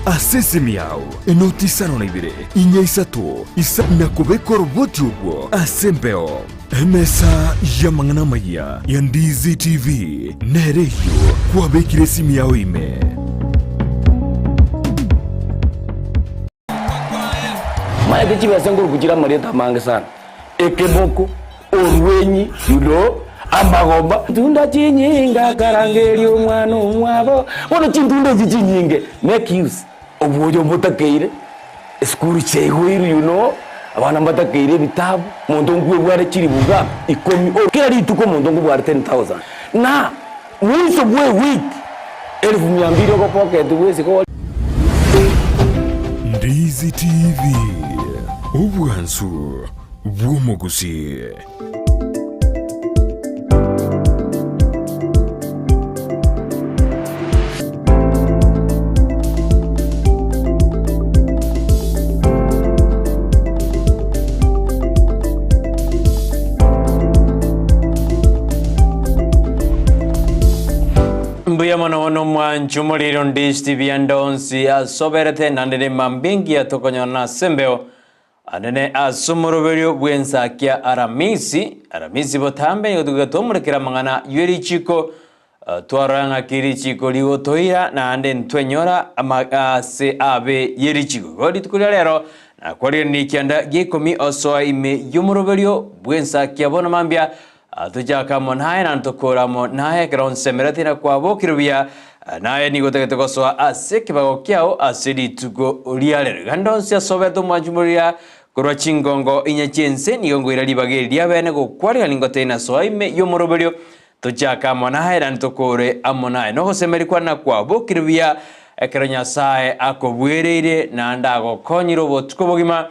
asese miao enotisano na ibire inya isatu isa nakubeko roboti ubwo asembeo emesa ya mangana maya ya Ndizi TV nereyo kwa bekire simu yao ime maya bichi basenguru kugira mareta mange sana ekeboko orwenyi amagomba tunda chinyinga karangeri umwana umwabo wono chintunda chinyinge make use obuyo mutakeire skuru chegwiru abana mbatakeire bitabu muntu ngwe bware chiri buga ikomi kera rituko muntu ngwe bware 10000 na mwiso bwe week 1200 ko pocket wese ko Ndizi TV ubwansu bw'umuguzi. Mbuya mwanchu muliro Ndizi TV andonsi asoberete nandene mambingi ya tokonyona sembeo anene asumuruberio bwensakia Alhamisi botambe yotugatomurikira mangana yeri chiko twaranga kiri chiko ligo toira na ande ntwenyora se abe yeri chiko godi tukulia lero na kwari ni kianda gikomi osoa ime yumuruberio bwensakia bona mambia tujaka monhaye na ntokora monhaye ground semerati na kwa bokirubia naye ni gotegeteko so aseke bagokiao asiri tugo oliale gandonsi asobeto mwajumuria korwa chingongo inyachense nigongo irali bageria bene go kwari alingote na so ime yomoroberio tujaka monhaye na ntokore amonaye no semeri kwa na kwa bokirubia ekeranya sae akobwereire na ndago konyiro botuko bogima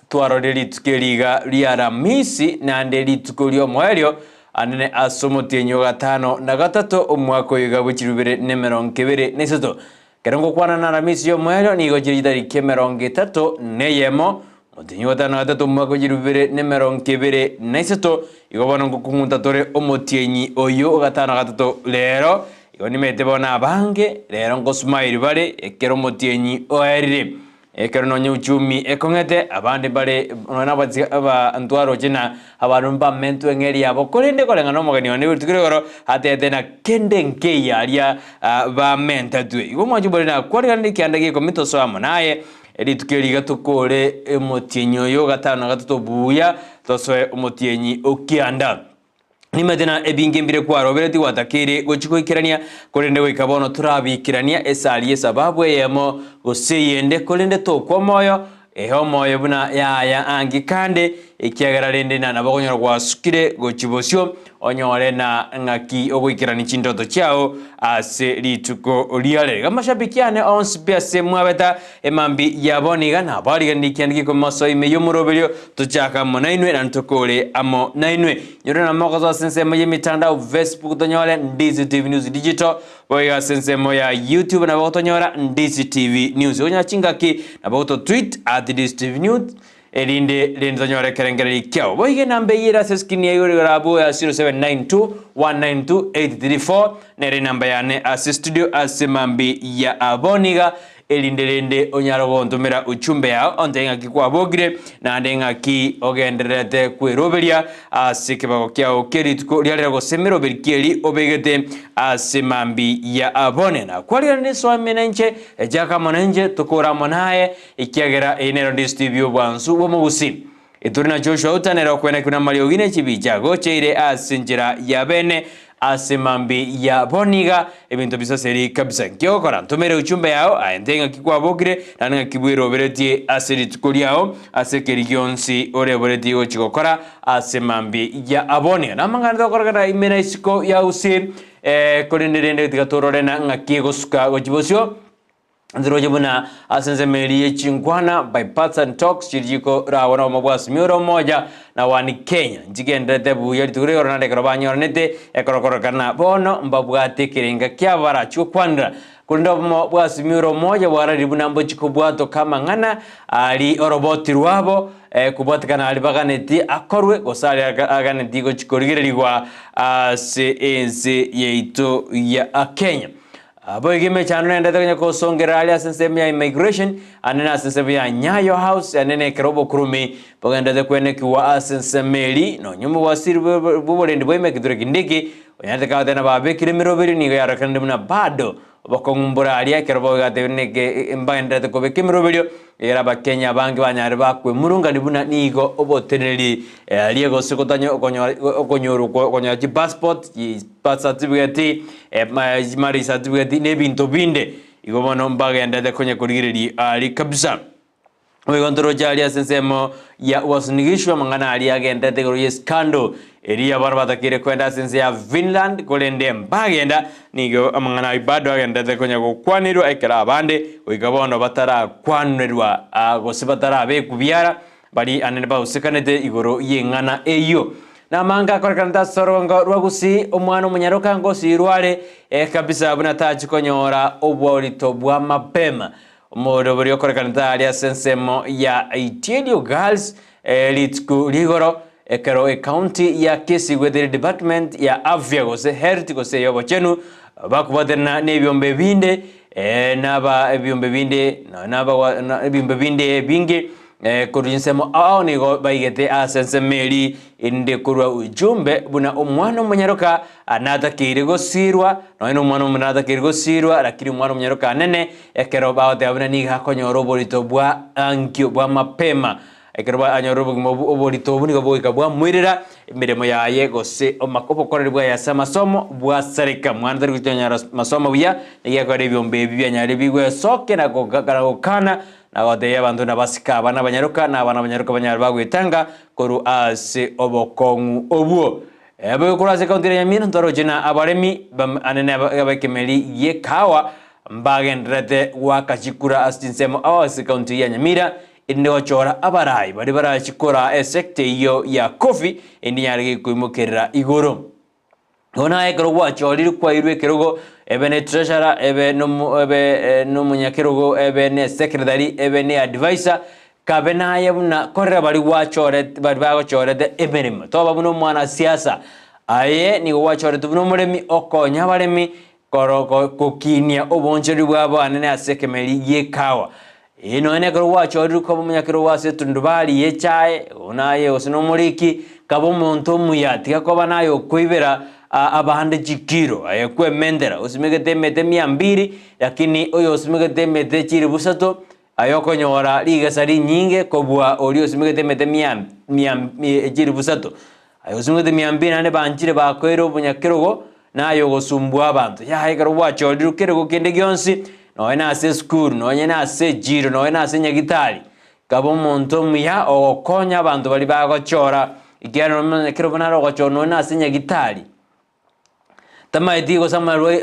twaroreri tukeliga lia Alhamisi na ndeli tukolio moelio anene asomotenyo gatano na gatatu omwako yigabukirubire nemerongo kebere neseto kerongo kwana na Alhamisi yo moelio ni gojidari kemerongo 3 neyemo motenyo gatano gatatu omwako yigabukirubire nemerongo kebere neseto igobona ngokungunta tore omotenyi oyo gatano gatatu lero igoni metebona abange lero ngosmairi bare ekero motenyi oerire ekero no nyuchumi ekongete abande bare nona aba antwaro jina abantu mba mentu engeri yabo kolende kolenga no mogani one tukirero hatete na kende nkeya alia ba menta twe igo mwajubore na kwari ndi kyandage komito so amonaye eri tukiriga tukore emotienyo yo gatano gatuto buya tosoe emotienyi okianda nimetena ebingembire kwa roberti watakire gochikoikirania kolende goikabono turabikirania esali sababu yemo goseyende kolende to kwa moyo eho moyo buna ya angikande ikiagara rende na nabagonyora kwa sukire gochibosio onyore na ngaki ogoikirani chindoto chao ase lituko oliale gamashabikiane onspia semwabeta emambi yaboniga na bariga ndikyandiki ko maso ime yomoroberio tuchaka monainwe na ntokole amo nainwe nyore na mokozo sense moye mitandao Facebook tonyole Ndizi TV News Digital boya sense moya YouTube na botonyora Ndizi TV News onya chingaki na boto tweet @Ndizi TV News elinde lendo nyore kerengeri kyao boyige nambe yira seskini ya yuri rabo ya 0792192834 nere namba yane studio asemambi ya aboniga elinde onyaro ntumira uchumbe yao ondenga kikwa bogire na ndenga ki ogenderete kweroberia asike bagokyao keri tuko lyalera go semero berkieli obegete asemambi ya abone na kwali ne so amenenche ejaka monenje tukora monaye ikiagera enero distribute bwansu bo mugusi iturina Joshua utanera kwena kuna maliogine chibicha gocheire asinjira ya bene asemambi ya boniga ebintu bisaseri kabisa nkiokora ntumere uchumbe yao aendenga kikwa bogire nanga kibwiro beretie aseri tukoliao asekerigionsi ore bereti ochikokora asemambi ya abone namangana dokora imena isiko ya usi kolenderende tigatororena ngakiego suka gochibosio Nziroje buna asenze meli chingwana by Parts and Talks chiriko rawana mabwasi mioro moja na wani Kenya njigendete buya litureo na dekoro banyoranete ekorokoro kana bono mbabwate kirenga kyabara chukwandra kundo mabwasi mioro moja wara ribuna mbochiko bwato kama ngana ali oroboti ruabo kubatikana ali baganeti akorwe gosali aganeti go chikorigirwa se enze yeito ya Kenya Abo igime chano nenda kwenye kusongera ali asensemu ya immigration anena asensemu ya Nyayo House anene kerobo kurumi pogenda kwene kiwa asensemeli no nyumu wasiri bubole ndibo ime kidure kindiki onyate kawa tena babekire mirobiri nigo yarakande muna bado bakongumbura ali kerobo gate neke mbanda ko bekimirobiri era bakenya bangi banyare bakwe murunga ndibuna nigo oboteneri ali go sikotanyo okonyoro konya passport pass certificate mari certificate nebinto binde igobono mbagenda kwenye kurigiriri ali kabisa Wegontoro jali asensemo ya wasunigishwa mangana ali agenda tegoro scandal eria barbata kire kwenda sense ya Finland kolende mbagenda nigo mangana ibado agenda kwenye kwanirwa ekera abande wigabono batara kwanirwa gosibatara be kubyara bali anene ba usikanete igoro yengana eyo namanga korekanta sorongo rwagusi omwana omunyaroka ngosi irware kabisa buna tachi konyora obwolito bwa mapema Modo buri korekanta ali sensemo ya Itidio Girls litku ligoro ekero county ya Kisii Weather Department ya afya gose health gose yobo chenu bakubaterna nebyombe binde naba ebyombe binde naba ebyombe binde binge kurujinsemo ao nigo baigete asensemeli inde kurwa ujumbe buna omwana omunyaroka anatakire gosirwa no omwana omunyaroka gosirwa lakini omwana omunyaroka nene ekero baote abuna niga konyoro bolito bwa ankyo bwa mapema ekero ba anyoro bolito bunigo boika bwa mwirira emiremo yaye gose omakopo korerwa ya samasomo bwa sarika mwana tari gutonyara masomo bya yagore byombe byanyare bigwe soke na gokana na wade abantu nabasika abana banyaruka na abana banyaruka banyar bagwitanga koru ase obokongu obuo ebe kurase country ya Nyamira ndorojina abaremi anene abakemeli yekawa mbagendrete wakachikura astinsemo awase country ya Nyamira inde ochora abarai bari barachikura esekte iyo ya coffee indi yarige kuimukera igoro Ona ekero wachoriri kwa irwe kerogo ebe ne treasurer ebe no munyakerogo ebe ne secretary ebe ne advisor kabena yabuna korera bari wachore bari bagachorede eberimo toba buno mwana siasa aye ni wachorede buno muremi okonya baremi koroko kokinia obonjeri bwabo anene asekemeli yekawa ino ene kero wachoriri ko munyakero wase tundubali yechae onaye osino muriki kabo muntu muyati gakoba nayo kwibera abahande jikiro ayekwe mendera usimegete mete 200 lakini oyo usimegete mete chiri busato ayoko nyora ligasari nyinge kobwa oli usimegete mete 100 chiri busato ayo usimegete 200 nane banjire bakwero bunyakirogo nayo gosumbwa abantu ya haikaro wacho dirukero kende gyonsi no ena ase school no ena ase jiro no ena ase nyagitali kabo monto muya okonya abantu bali bagachora igero no kero banaro gachora no ena ase nyagitali Tama itigo sama roi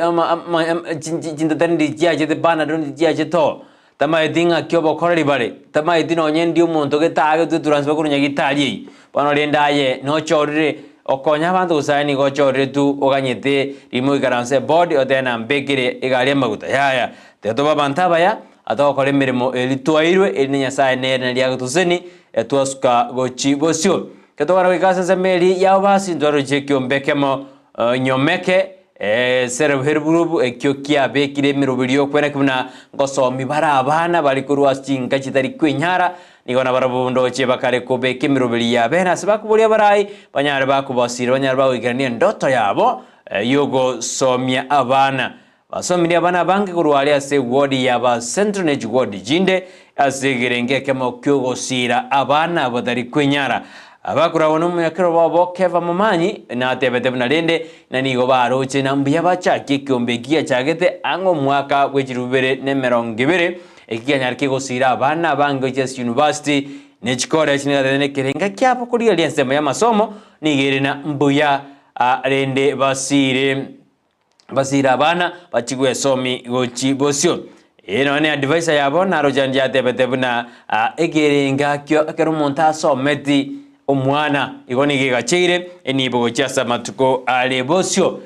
jintatandi jiaje de bana don jiaje to tama itinga kyobo korali bare tama itino nyendi umuntu getaga tu transfer kunya gitali bano lenda ye no chorire okonya bantu usani go chorire tu oganyete rimo garanse body odena mbekire igale maguta yaya teto babantaba ya ato kore mirimo elitwairwe elinya sai nene lyago tuseni etwasuka gochi bosio keto bara wikasa semeli ya basi ndoro jekyo mbekemo nyomeke sere herburubu ekyokia bekire mirobirio kwena kubuna ngosomi bara abana bali kurwa cinga kitari kwinyara nigona barabundo che bakare ko beke mirobiria bena sibakuburia barai banyare bakubasira banyare bawigania ndoto yabo yogo somya abana basomiri abana bange kurwali ase wodi yaba central ward jinde asegirenge kemo kyogo sira abana badari kwinyara abakura wono muyakero babo keva mumanyi na tebete bunalende na nigo baroche na mbiya bacha kikombegia chagete ango mwaka wechirubere nemerongibere ekiganyarke gosira abana bango Jes University nechikore chinadene kerenga kyapo kuri aliensema ya masomo nigerina mbuya rende basira abana bachigwe somi gochi bosio eno ne advisor yabo na rojanja tebete buna egerenga kyo akero monta someti omwana igoni gigachire enibo cyasa matuko alebosio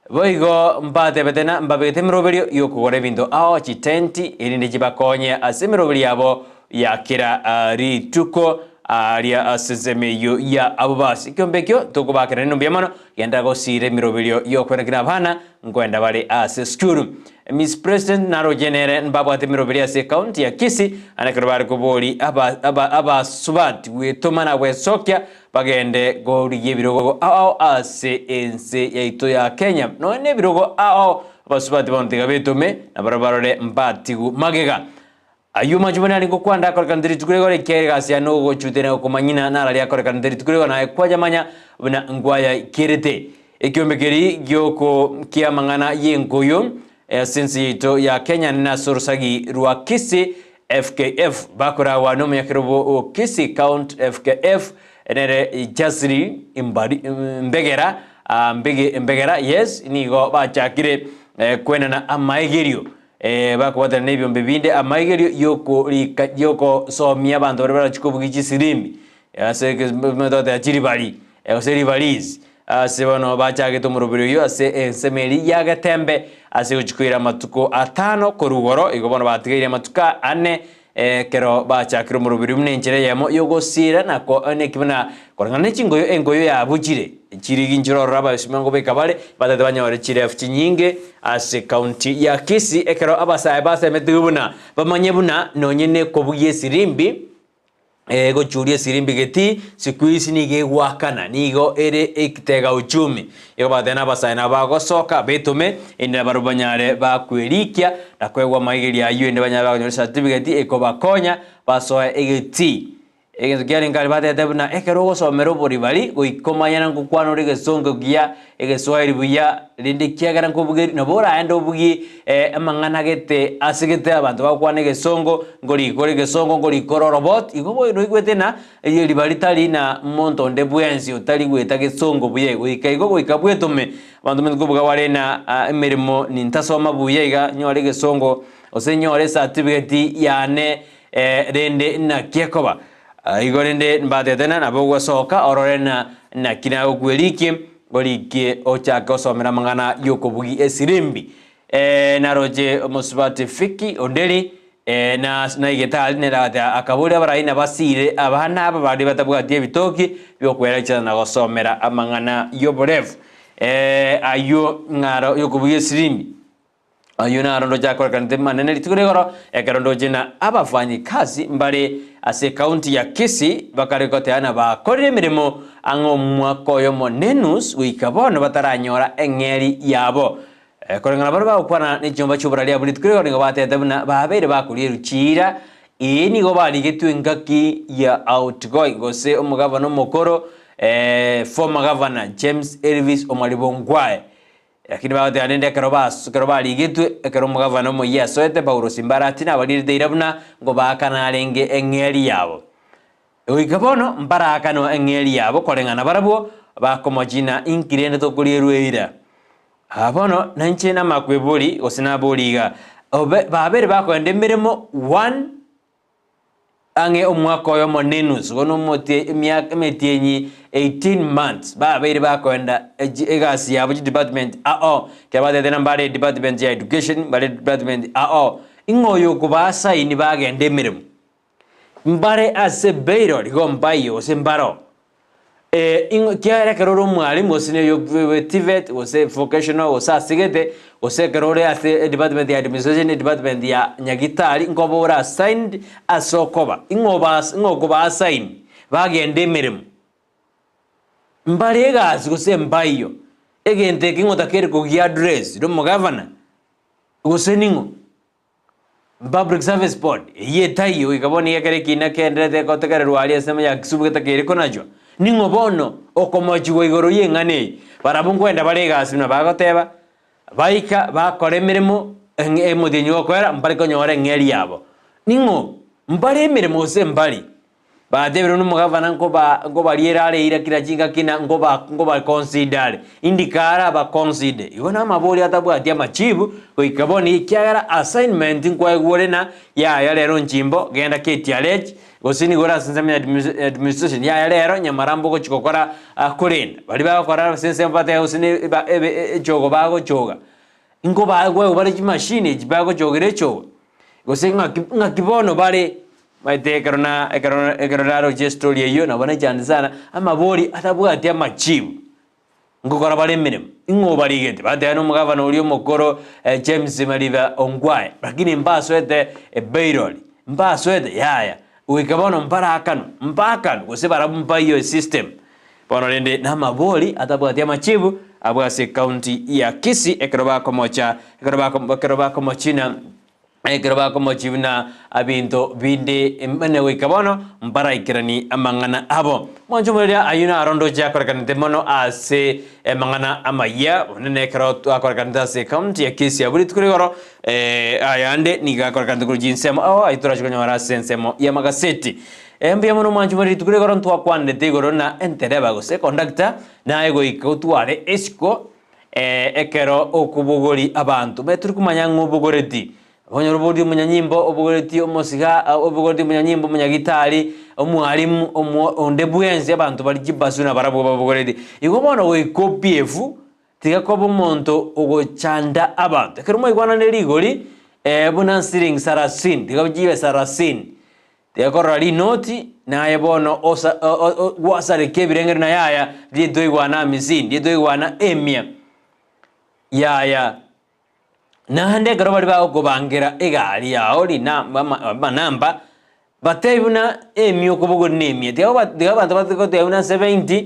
boigo mbate betena mbabete miroberio yokugore bindo aho chitenti irinde jibakonye asemiroberi yabo yakira rituko aria asezemeyo ya abo basi kiombekyo tukubakira nino byamano yenda gosire mirobirio yokwenekina abana ngwenda bari ase skuru. Miss President naro genere mbabwate mirobirio ase county ya Kisii anakarobari kubori aba subati wetomana wesokya bagende goriye birogo ao ase ense yaito ya Kenya none birogo ao abasubati bontiga betume na barabarore mbatigu magega ayuma jumana alingo kwanda akora kandiri tukurego kere gasya no gochutene okumanyina naralia akora kandiri tukurego na kwaja manya buna ngwaya kirete ekyombekeri gyoko kiamangana yengoyo since yito ya Kenya na sorosagi rwa Kisii FKF bakora wa no yakirobo Kisii count FKF enere jasri mbegera mbegera yes nigo bachakire kwena na amaigerio bakwata nebyo mbebinde amaigerio yoko somya bantu bara chikubugichi sirimbi ase metoda ya chiribali ase rivaliz ase bano bachage tumurubiro ase ensemeri ya gatembe ase uchikwira matuko atano korugoro igobono batigeire matuka 4 kero bachakira murubiro mnenjere yamo yogosira nako nekibona korangane chingoyo engoyo ya bujire chirigi njiro raba isimango bekabale batata banyore chiref chinyinge ase county ya Kisii ekero abasa basa metubuna bamanyebuna nonyene kobuye sirimbi go churie sirimbi geti sikuisi nige wakana nigo ere ikitega uchumi ego batena basa na bagosoka betume inde barubanyare bakwerikia na kwegwa maigeri ayu inde banyara bagonyo certificate eko bakonya basoa egeti egento kiari ngari bate debuna ekero somero boribali goikomanya ngukwano rege songo gia egeswairi buya rindi kiagara nkobugeri no bora endo bugi amangana gete asigete abantu bakwane gesongo ngori gore gesongo ngori koro robot igobo no igwetena libali tali na monto ndebwensi utali gweta gesongo buye goikaigo goikabwetume abantu mengubuga warena emirimo nintasoma buye iga nyore gesongo osenyore certificate yane rende na kiekoba igorende mbatetena nabo soka ororena na kina ogweliki golike ochaka osomera mangana yokobugi esirimbi naroje musubati fiki ondeli na igetali nerata akabuli abaraina basire abana aba bari batabwatie bitoki byokwera cyana na gosomera amangana yoborev ayo ngaro yokobugi esirimbi ayuna rondo jakora kanite manene litukuregoro ekarondo jina abafanyi kazi mbali ase county ya Kisii bakarekoteana bakorire mirimo ango mwakoyo monenus wikabono bataranyora engeri yabo korengana barba ukwana n'ijomba cy'uburali abuli tukuregoro ngo batetebuna babere bakuriye rucira ini go baligetwe ngaki ya outgoing gose umugabano mukoro former governor James Elvis Omalibongwae lakini baadhi anende karoba ligitwe ekero mugavana mo yeso ete Paulo Simbarati na balire deirabuna ngo bakana lenge engeri yabo oikabono mbaraka no engeri yabo kolengana barabo bakomojina inkirende to kulirweira abono nanche na makwebuli osinaboliga babere bakwende mirimo 1 ange omwaka oyo monenus gono mote emyaka metienyi 18 months babere bakwenda egasi yabo department kebade tena mbale department ya education mbale department ingoyo kubasa ini bagende mirimo mbare ase beiro ligombayo sembaro kiara karoro mwalimu osine yo TVET ose vocational osa sigete ose karore ase department ya administration department ya nyagitari ngobora assigned asokoba ingokuba assign bagende mirimo mbare gazi gose mbayo egente kingotakere ko gi address do governor gose ningo public service board ye tayo ikaboni yakare kina kendete kotakare rwali asema ya kisubugeta kere konajo ningo bono okomochigo igoro yengane barabungwenda baregasi na bagoteba baika bakore mirimo emudinyo kwera mbali konyore ngeri yabo ningo mbali mirimo se mbali badebero n'umugavana ngo barierare ira kirajinga kina ngo consider indikara ba consider ibona amaboli atabwati amachibu oikaboni ikyara assignment ngwegorena ya lero njimbo genda KTLH gosini gora sinzamya administration ya lero nyamarambo ko chikokora kurenda bali bakora sense mpate usini jogo bago joga ngo bagwe bari machine bago jogere cho gosinga ngakibono bari maite ekarona roje story eyo nabona cyane sana amabori atabwati amachibu ngukora bale minimum ingo barigete badano mugavana uri umukoro James Mariva Ongwae lakini mbaswete Beiroli mbaswete yaya uikabono mpakano kose barabumpa iyo system bono rende namabori atabwati amachibu abwase county ya Kisii ekroba komochina ekroba komochina abinto binde mene wikabono mpara ikirani amangana abo monjomoria ayuna arondo ja korekanite mono ase mangana amaya nene ekro akorekanita se county ya Kisii aburi tukurigoro ayande niga korekanite kujinsemo aitura chikonyora sensemo ya magaseti Mbia mono manjumari tukure koron tuwa kwande tegoro na entereba gose conductor na ego ikotware esiko ekero okubugori abantu beturi kumanya ngubugoreti abanyarubodi munyanyimbo obugoreti omosiga obugoreti munyanyimbo munyagitari omwalimu ondebwenze abantu bali kibasuna barabo babugoreti igo bono we kopiefu tiga kobo monto ogochanda abantu kermo igwana nerigori buna siring sarasin tiga jibe sarasin yakorali noti na yebono wasare kebirengere na yaya lidoigwana mizin lidoigwana emia yaya na hande garobali ba gobangira egali yawo lina manamba batebuna emio kubugo nemia de abantu batikote una 70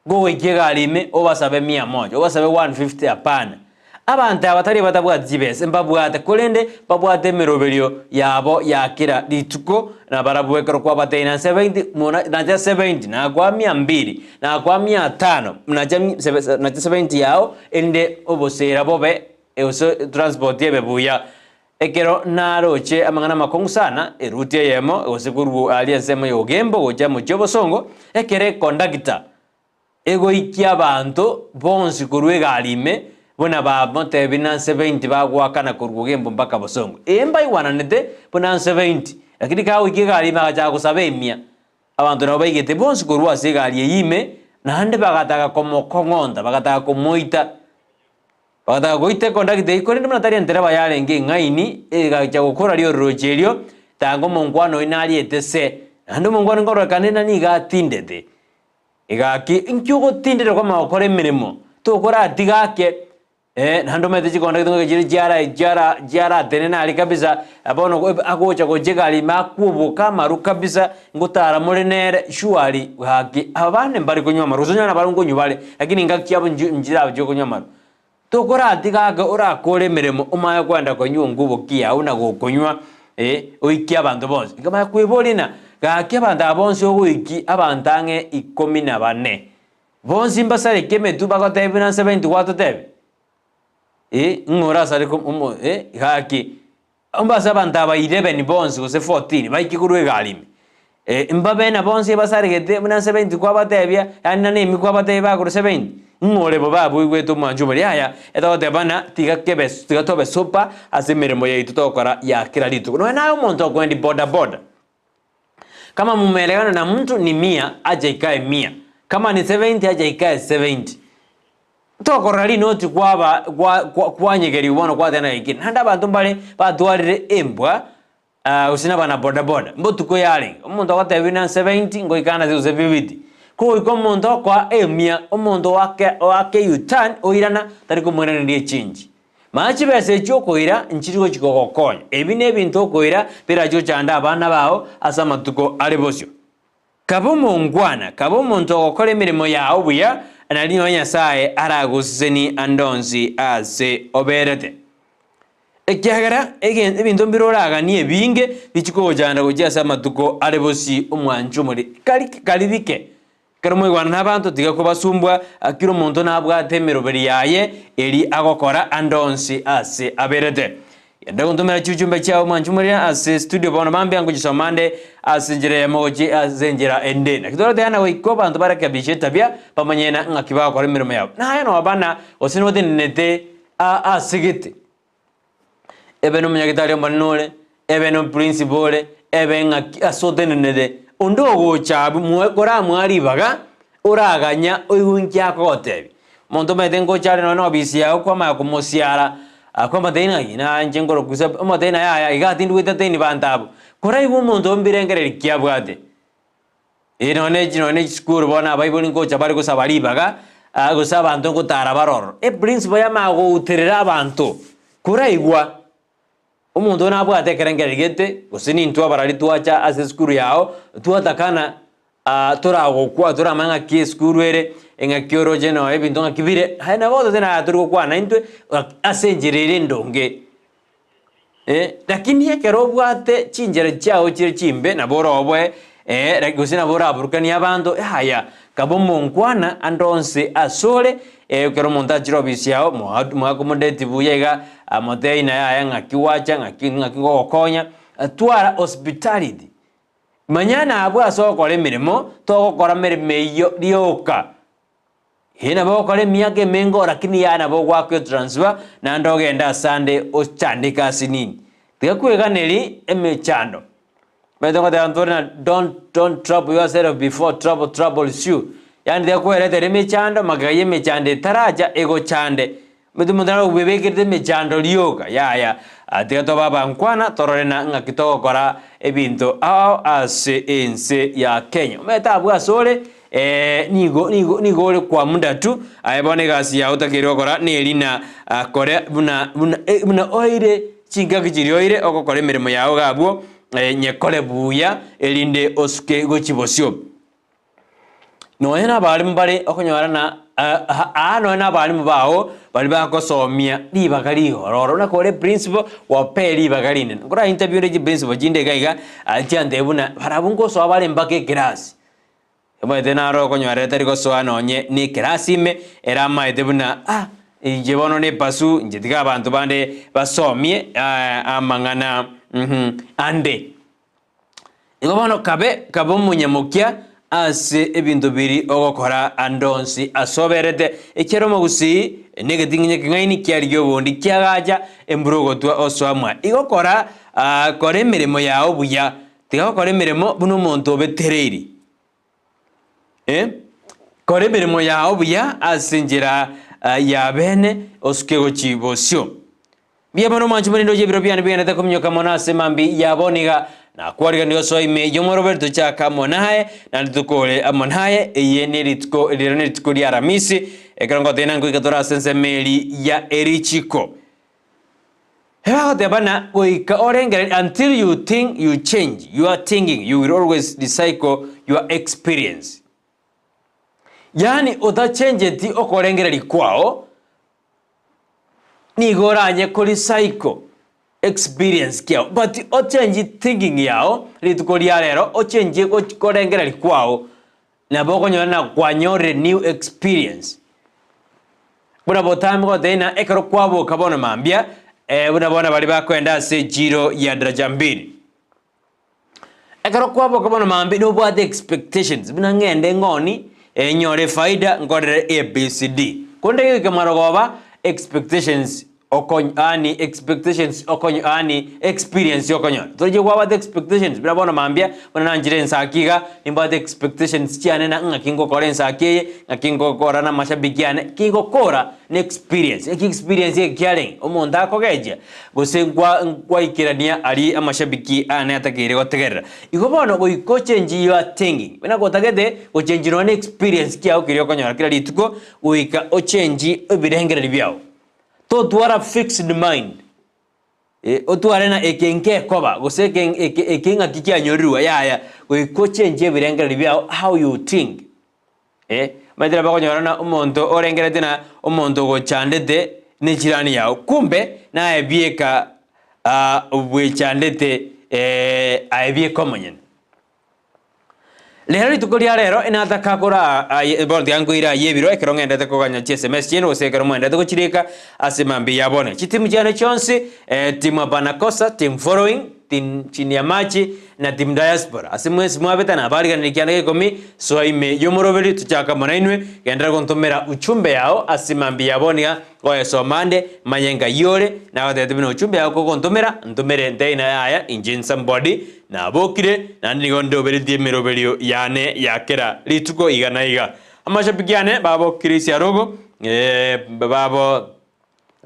go wekegalime obasabe 100 obasabe 150 apana abantu abatari batabwati jibese mbabwate kolende babwate meroberio yabo yakira lituko na barabwekero kwa batena 70 na 70 na kwa 200 na kwa 500 na 70 yao ende obosera bobe eoso transport yebe buya ekero naroche amangana makongu sana erutie yemo osekuru aliasemo yogembo goja mujobo songo ekere conductor ego ikia abantu bonsi kurwega alime bona ba mote bina 70 bagwakana kurugembo mpaka bosongo emba iwananete bona 70 lakini ka wiki gali magaja kusabe 100 abantu nabo bayigete bonsi kurwa sigali yime na hande bagataka komokongonda bagataka komoita bagataka goite kondakite ikorinde munatari entera bayalenge ngaini egacha gukora lyo rogelio tango mongwano inali etese hande mongwano ngoro kanena ni gatindete igaki inkyugo tindere kwa makore mirimo to kora atigake nando mete chikonda kitonga chiri jara tenena ali kabisa abono akocha kojega ali makubo kamaru kabisa ngutara morenere shuali haki abane mbali kunywa maru zonyana balungo nyubale lakini ngaki abo njira byo kunywa maru to kora atigaga ora kore mirimo umaya kwanda konywa ngubo kia una gokonywa oikia abantu bonse kama kwebolina gaki abantu abonse oguiki abantange 14 bonse mbasare keme tubagote 70 watotebe ngora sare ko haki umbasa abantaba 11 bonse ko se 14 bayikikuruwe galime imbabe na bonse basare gete 70 kwa batebya anna nemi kwa bateba ko 70 ngore babu igweto manjumari haya etote bana tigakebes tigatobe sopa asemeremo ye itotokora ya kila litu no nayo monto kwendi boda kama mumeelewana na mtu ni 100 aje ikae 100 kama ni 70 aje ikae 70 tokorali noti kwa nyegeri wono kwa tena ikini handa abantu mbale batwarire embwa usina bana boda mbotuko yali umuntu akatebina 70 ngo ikana ziuze 50 ko ikomuntu kwa emia umuntu wake yutan oirana tariko mwenene ndiye change machi bese chokoira nchiriko chikokokonya ebi nebintu okoira pera cyo cyanda abana bawo asama tuko alebosyo kabo mongwana kabo muntu okole emirimo yawo buya analinyo nyasaye araguseni andonzi ase oberete ekyagara ebintu mbiroraga ni ebinge bichiko janda kujya asama tuko alebosi omwanju muri kalibike keromwe gwana nabantu tigako basumbwa akiro muntu nabwate emiroberi yaye eri agokora andonzi ase aberete yenda kuntumira chichumbe chao manchumurira ase studio bono mambi yangu jisomande asinjire moji azenjira ende na kidoro dana wiko bantu baraka bishetabya pamanyena ngakiba kwa mirimo yabo na yano abana osino denete asigite ebeno munyagitari mbanore ebeno principal ebenga asodenede ondogo chabu muekora mwari baga oraganya oyunki akotebi monto metengo chare no bisi yao kwa makomosiara kwa mathina ina njengoro kusa mathina ya igatindu witathini bantabu kuraibu muntu mbirengere kiabwate ino school bona bible ngocha bari kusabari baga gusaba bantu gutara baroro principle ya mago uterera abantu kuraigwa umuntu nabwate kerengere gete gusini ntwa barari twacha ase school yao twatakana turago kwa turamanga ki school were enga kioroje no ebintu ngakibire haina bodo tena turiko kwa na intwe asenjerere ndonge lakini yekero bwate chinjere chao chire chimbe na borobwe gusina bora burukani abantu haya kabomo nkwana andonse asole kero monta jirobisi yao mwakomodeti buyega amoteina ya ngakiwacha ngakingokonya twara hospitality manyana abwa sokole mirimo togokora mirimo iyo rioka hina bokole miake mengo lakini yana bogwakyo transfer na ndogenda Sunday ochandika sinini tikakweganeri emechando betongo de Antonio don't trouble yourself before trouble troubles you yani tikakwerete emechando magaye mechande taraja ego chande mudumudara ubebekirte mechando rioka ya atigato baba nkwana tororena ngakitogokora ebinto ase ense ya Kenya meta abwa sole nigo kwa muda tu ayebone gasi ya utakiro kora nelina kore buna oire chinga kichirioire okokore mirimo yao gabwo nyekole buya elinde osuke gochibosyo no ena bali mbale okonyora na no ena bali mbao bali bakosomia libakali hororo na kore principle wa peli bakalinde ngora interview le principle jinde gaiga ajande buna barabungo so abale mbake class emo naro konyora tariko so anonye ni class ime era maite buna injebono ne pasu njetiga abantu bande basomie amangana ande igobono kabo munyamukia ase ebintu biri ogokora andonsi asoberete ekeromo Gusii negetinye kingaini kyaryo bondi kyagaja emburogo twa oswamwa igokora kore mirimo yao buya tigakora mirimo buno muntu obetereri kore mirimo yao buya asinjira ya bene oskego chibosyo biabano manchumani ndoje biro byane byane takomnyoka mona semambi yaboniga na kwariga niyo soime yomo Roberto chaka monaye na ndukole amonaye eyene litko lya Alhamisi ekrango tena ngikatora sense meli ya Erichiko hewa tebana oika orengere until you think you change you are thinking you will always recycle your experience yani oda change ti okorengere likwao ni goranye ko recycle experience kyao but o change thinking yao litukoli rero o change ko korengera likwao na boko nyona kwanyore new experience buna botambo ko tena ekero kwabo kabona mambia buna bona bali bakwenda se jiro ya daraja 2 ekero kwabo kabona mambi no bwa expectations buna ngende ngoni nyore faida ngorere ABCD konde kemarogoba expectations okonyani expectations okonyani experience yokonyo toje kwa the expectations bila bona mambia bona nanjire Ensakia nimba the expectations chiane na ngakingo kore Ensakia ngakingo kora na mashabiki ane kingo kora ne experience ye kyaleng omonda kogeje gose kwa ikirania ali amashabiki ane atakire gotegera igobona go iko change you are thinking bena gotagede go change no experience kya ukiri konyora kila lituko uika o change ebirengera libyao to tuara fixed mind o tuara na ekenke koba goseke ekenga kikia nyorua ya ko change birengera libya how you think madira bako nyorana umonto orengera tena umonto go chandete ne jirani yao kumbe na ebieka we chandete aebie komonyen lero litukoria rero enataka kora bondi yangu ira yebiro ekero ngende koganya SMS chino osekero mwende kuchirika asemambi yabone chitimu jana chonsi timu banakosa team following team chini ya machi na team diaspora asemwesi mwabeta na bari kanilikiana komi so ime yomorobeli tuchaka monainwe gendera kontomera uchumbe yao asemambi yabone oye somande mayenga yore na wadete bino uchumbe yao kontomera ntomere ndeina ya engine somebody na bokire na nigondo beridi merobelio yane yakera lituko igana iga amashapikiane babo Kirisi arogo babo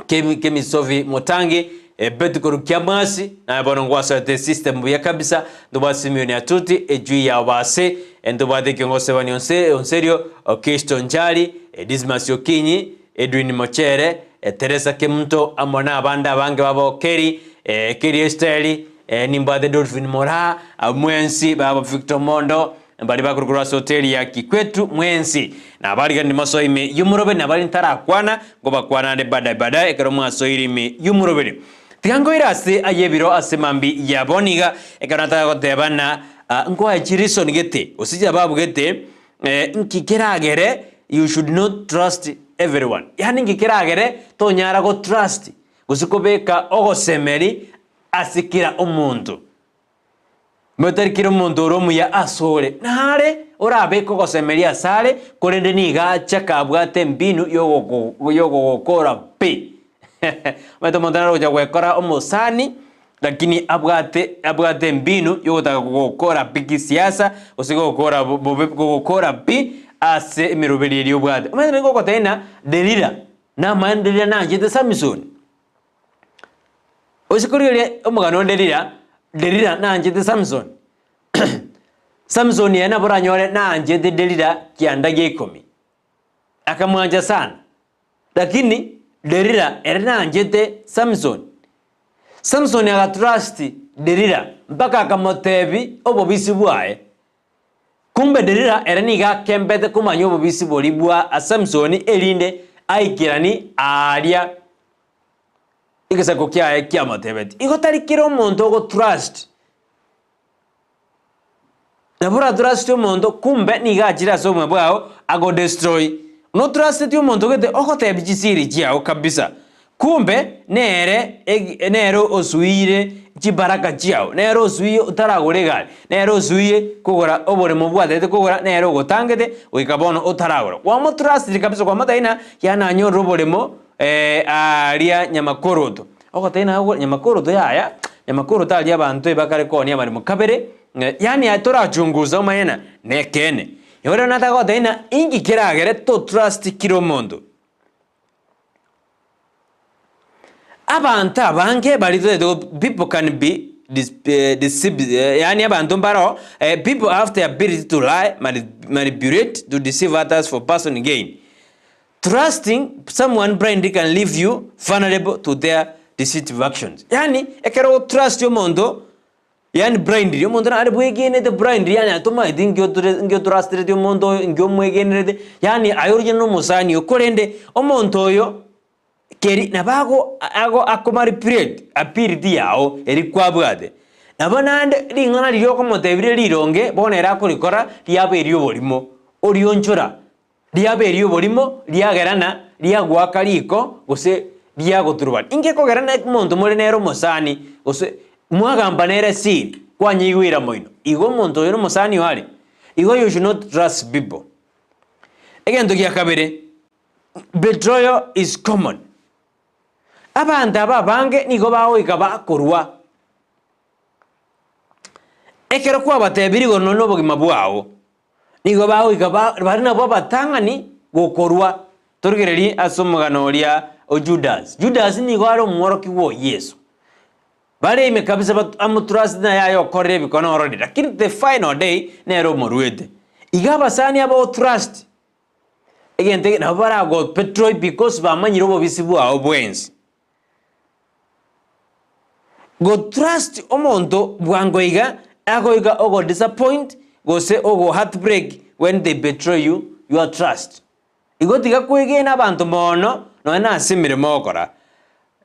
Kemisovi Motangi betu kurukia masi na bono ngwasa te system ya kabisa ndoba Simeoni atuti ejui ya wase ndoba de kiongozi wa onserio Kristo Njali Dismas Yokinyi Edwin Mochere Teresa Kemto amona abanda bange babo Keri Esteli nimbade Dolphin Mora Mwensi babo Victor Mondo mbali bakurukura hoteli ya Kikwetu Mwensi na bali gandi maso ime yumurobe na bali ntara kwana ngoba kwana de badai ekero maso ime yumurobe tigango irase ayebiro asemambi yaboniga ekanata gotebana ngo achiriso ngete osija babu gete nkikeragere you should not trust everyone yani nkikeragere to nyara go trust gusikobeka ogosemeri asikira omuntu Motarikiro mondoromu ya asore nare orabeko gosemeria sare korende niga chakabwate mbinu yogo gokora pe mato montana roja gwekora omosani lakini abwate mbinu yogotaka gokora piki siasa osigo gokora pi ase mirubeli yobwate omene ngo kotena delira na mandelira na jete Samson osikuriye omugano delira na njete Samson Samson yana buranyore na njete delira kiandage 10 akamwanja sana lakini delira erena njete Samson ya trust delira mpaka akamotebi obobisi bwae kumbe delira ereniga kembete kumanyo obobisi bolibwa a Samson elinde aikirani aria igasa kokya kiamotebeti igotari kiro omonto go trust nabura trust omonto kumbe nigachira somwe bwao ago destroy no trust ti omonto gete ogotebi chisiri chiao kabisa kumbe nere osuire chibaraka chiao nere osuie utaragore gari nere osuie kugora obore mubwatete kugora nere ogotangete oikabono utaragora wamo trust kabisa kwa mataina yana nyoro boremo aria nyamakoroto ogotaina nyamakoroto yaya nyamakoroto ali abantu bakare koni abari mukabere yani atora chunguza omayena nekene yora natagotaina ingi kiragere to trust kiromondo abantu abange bali people can be deceived yani abantu mbaro people have the ability to lie manipulate to deceive others for personal gain. Trusting someone blind can leave you vulnerable to their deceptive actions. Yani ekero trust yo mondo yani blind yo mondo na bwegene the blind yani atoma ngyo trust yo mondo ngyo mwegene yani ayorje no musani okorende omonto yo keri nabago ago akomari period apiriti yao eri kwabwade nabonande lingana liyo komotebire lironge bonera kurikora liabe eriyo bolimo orionchora liabe eriyo bolimo liagerana liagwaka liko gose liagoturuban inge kogerana monto more nero mosani gose mwagamba nere siri kwanyigwira moino igo monto yo mosani wali igo you should not trust people egento giakabere betrayal is common. Abantu ababange nigo bawo ikaba korwa ekero kwa batebiri gono no bogima bwawo nigo bawo ikaba bari nabo batangani gokorwa torgereri asomugano ria o Judas nigo aro mworoki wo Yesu bari ime kabisa amutrust na yayo korre bikono orodi lakini the final day nero moruete igaba sani abo trust egente na bara go petrol because bamanyiro bo bisibu awo bwensi go trust omonto bwangoiga agoiga ogo disappoint go say ogo heartbreak when they betray you your trust igotiga kwegena abantu mono no na simire mokora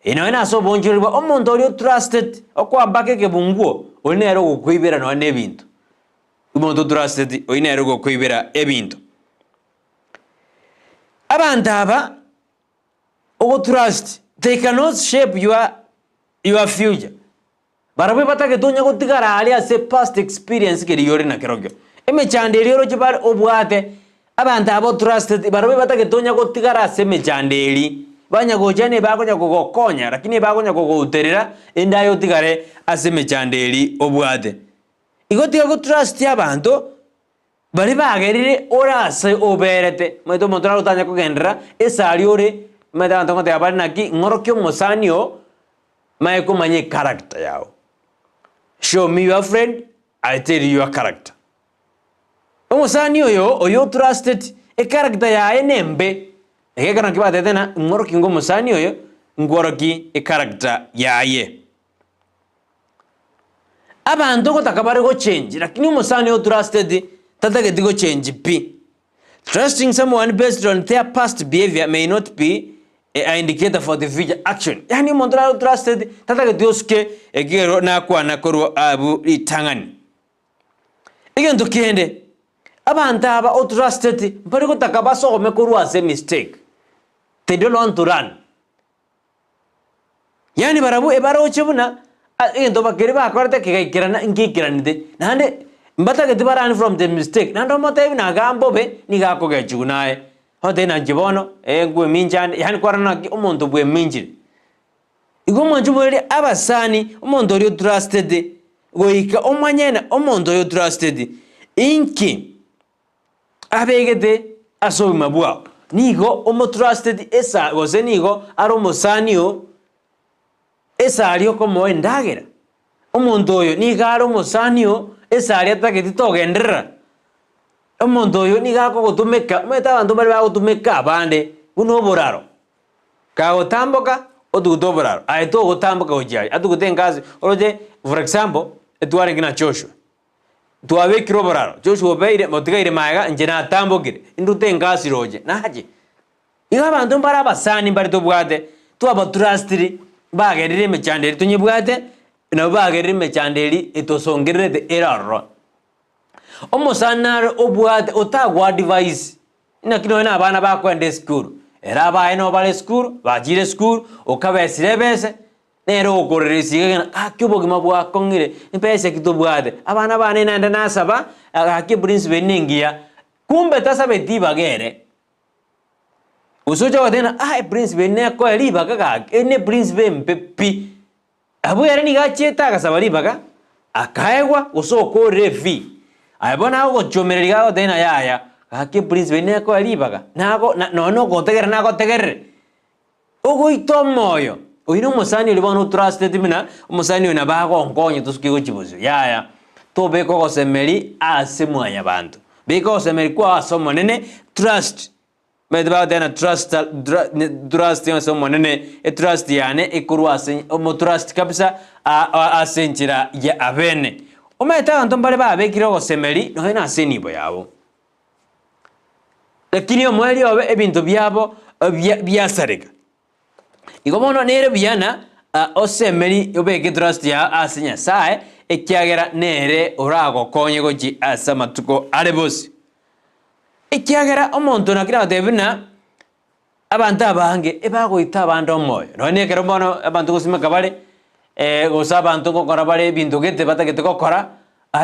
ino na so bonjuriwa omonto ori trusted okwambake kebunguo onero gokwibera no nebintu omonto trusted onero gokwibera ebintu abantu aba ogo trust they cannot shape your future. Barabe batake tonya gotigara ali ase past experience keri yori na kerogyo. Eme chandeli yoro chibar obwate abantu abo trusted barabe batake tonya gotigara ase me chandeli. Banya gojane bagonya gogokonya lakini bagonya gogoterera endayo tigare ase me chandeli obwate. Igotiga go trust abantu bari bagerire ora ase oberete. Maito montara utanya kugendera esali ore meta ntongo te abari naki ngorokyo musanio maiko manye character yao. Show me your friend, I tell you your character. Omusani oyo trusted e character ya enembe. Ege kana kiba tetena ngoroki ngo musani oyo ngoroki e character ya ye. Abantu kotakabare go change lakini omusani o trusted tatake digo change pi. Trusting someone based on their past behavior may not be an indicator for the future action. Yani mondra trusted tatake dioske egero na kwa na koru abu itangani. Ege ndo kiende abantu aba o trusted mpari ko takabaso ko mekoru ase mistake. They don't want to run. Yani barabu ebaro chebuna ege ndo bakere ba akorte ke kirana ingi kiranide. Nande mbata ke tibaran from the mistake. Nando mata ibina gambo be ni gako ge chunae. Hote na jibono ngwe minjani yani kwarana umuntu bwe minjiri. Igo manjubere abasani umuntu ori trusted goika omanyena umuntu ori trusted inki abegede aso mabwa nigo omo trusted esa goze nigo aro musanio esa alio como endagera umuntu oyo niga aro musanio esa ali ataketi togendera umuntu oyo niga ko gutumeka meta abantu bari bagutumeka abande buno boraro ka otamboka odudoboraro aito gutamboka ojari atugutengazi oroje for example etuare gina Joshua tuabe kiroboraro Joshua beire motigaire maiga njena tambogire indutengasi roje naje iga abantu mbara basani mbari tobwate tuaba trustiri bagerire mechanderi tunyibwate na bagerire mechanderi etosongerere eraro omusanaro obwate otagwa device ina kino na abana bakwende school era abaino bale school bajire school okabesire bese nero okorerisiga akibogima bwa kongire impese kitobwate abana bane nanda nasaba ake principal ningia kumbe tasabe tibagere usoja wadena principal ne ko riba kaka ene principal mpepi abu yare ni gacheta kasaba riba ka akaegwa usoko refi ayibona go chomereriga wadena yaya ake principal ne ko riba ka nago no gotegere nago tegere ogo itomoyo oyino musani olibona trusted mina umusani ona bago nkonye tusikigo chibuzo yaya to beko gosemeri asemwanya abantu beko gosemeri kwa somo nene trust medba dena trust yo somo nene trust yane ikurwase omo trust kabisa asenchira ya abene ometa ntombale ba bekiro gosemeri no hena asenibo yabo lakini omweli obe ebintu byabo byasareka igomono nere biyana osemeri obeke trust ya asinya sae ekyagera nere orago konye goji asamatuko arebosi ekyagera omonto nakira debina abantu abange ebago itabando moyo none kero bono abantu gusima kabale gosaba abantu gokora bale bintu gete batakete gokora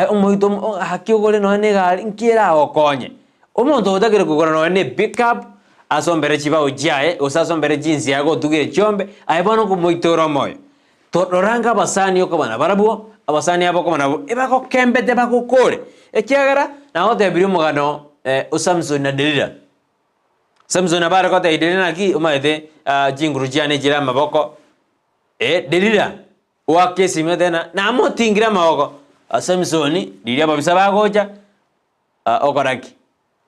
omoito hakigole none gali nkira okonye omonto odagere gukora none pick up asombere chiba ujae usasombere jinsi yago tugire chombe ayibona kumoitoro moyo toranga basani yoko bana barabuo abasani abo ko bana ebako kembete bakukore ekyagara naho tebiri mugano usamson na delira samson abara ko delira naki umaide jinguru jane jira maboko delira wakesi medena na motingira maboko samsoni diria babisa bagoja okoraki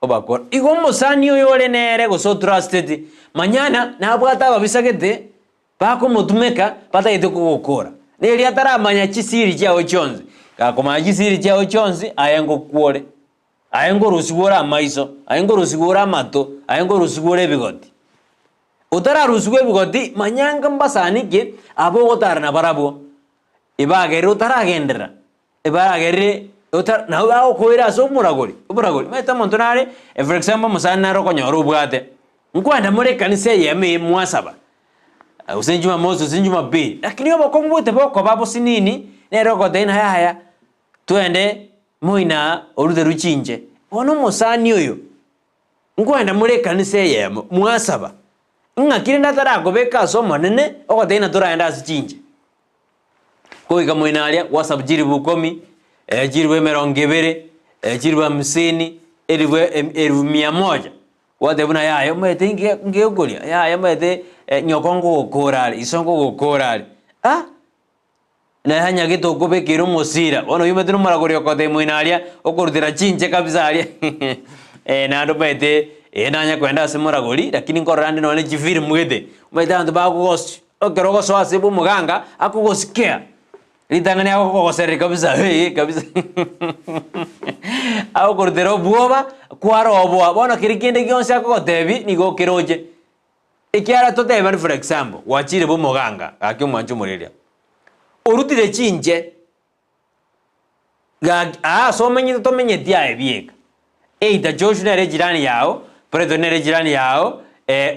obakora igo musani oyole nere go so trusted manyana nabwata babisagete bako mutumeka patayite kugokora neri atara manya chisiri cyawo chonzi kakoma chisiri cyawo chonzi ayengo kuore ayengo rusugora maiso ayengo rusugora mato ayengo rusugora bigoti utara rusugwe bigoti manyanga mbasanike abo gotara na barabo ibagere utara gendera ibagere otar na wa koira so muragori meta montonare for example musana ro konyoro ubwate nkwanda muri kanise yeme mwasaba usenjuma mozo usenjuma be lakini obo komwete boko babo sinini nero ko dena haya twende moina orude ruchinje wono musani oyo nkwanda muri kanise yeme mwasaba ngakire ndatara gobeka so monene oko dena turaenda sichinje koiga moina alia wasabjiri bukomi jirwe merongebere jirwe 50 elfu 100 wate buna yayo mwete ngeogolia yayo mwete nyokongo gokorari isongo gokorari na hanya gitu gobe kiro musira ono yumete no maragorio kote muinaria okurutira chinche kabisa aria na ndo mwete nanya kwenda semuragori lakini ngorande no ne jifiri mwete mwete andu ba kugosi okerogo so asibu muganga akugosikia litangani akugoseri kabisa kabisa au kurutira buoba kwarobo bona kirikinde gyonse akogotebi nigo kiroje ikiara toteba for example wachire bo muganga akimwanju muriria urutire chinje so menye to menye dia ebieka da Joshua nere jirani yao Preto nere jirani yao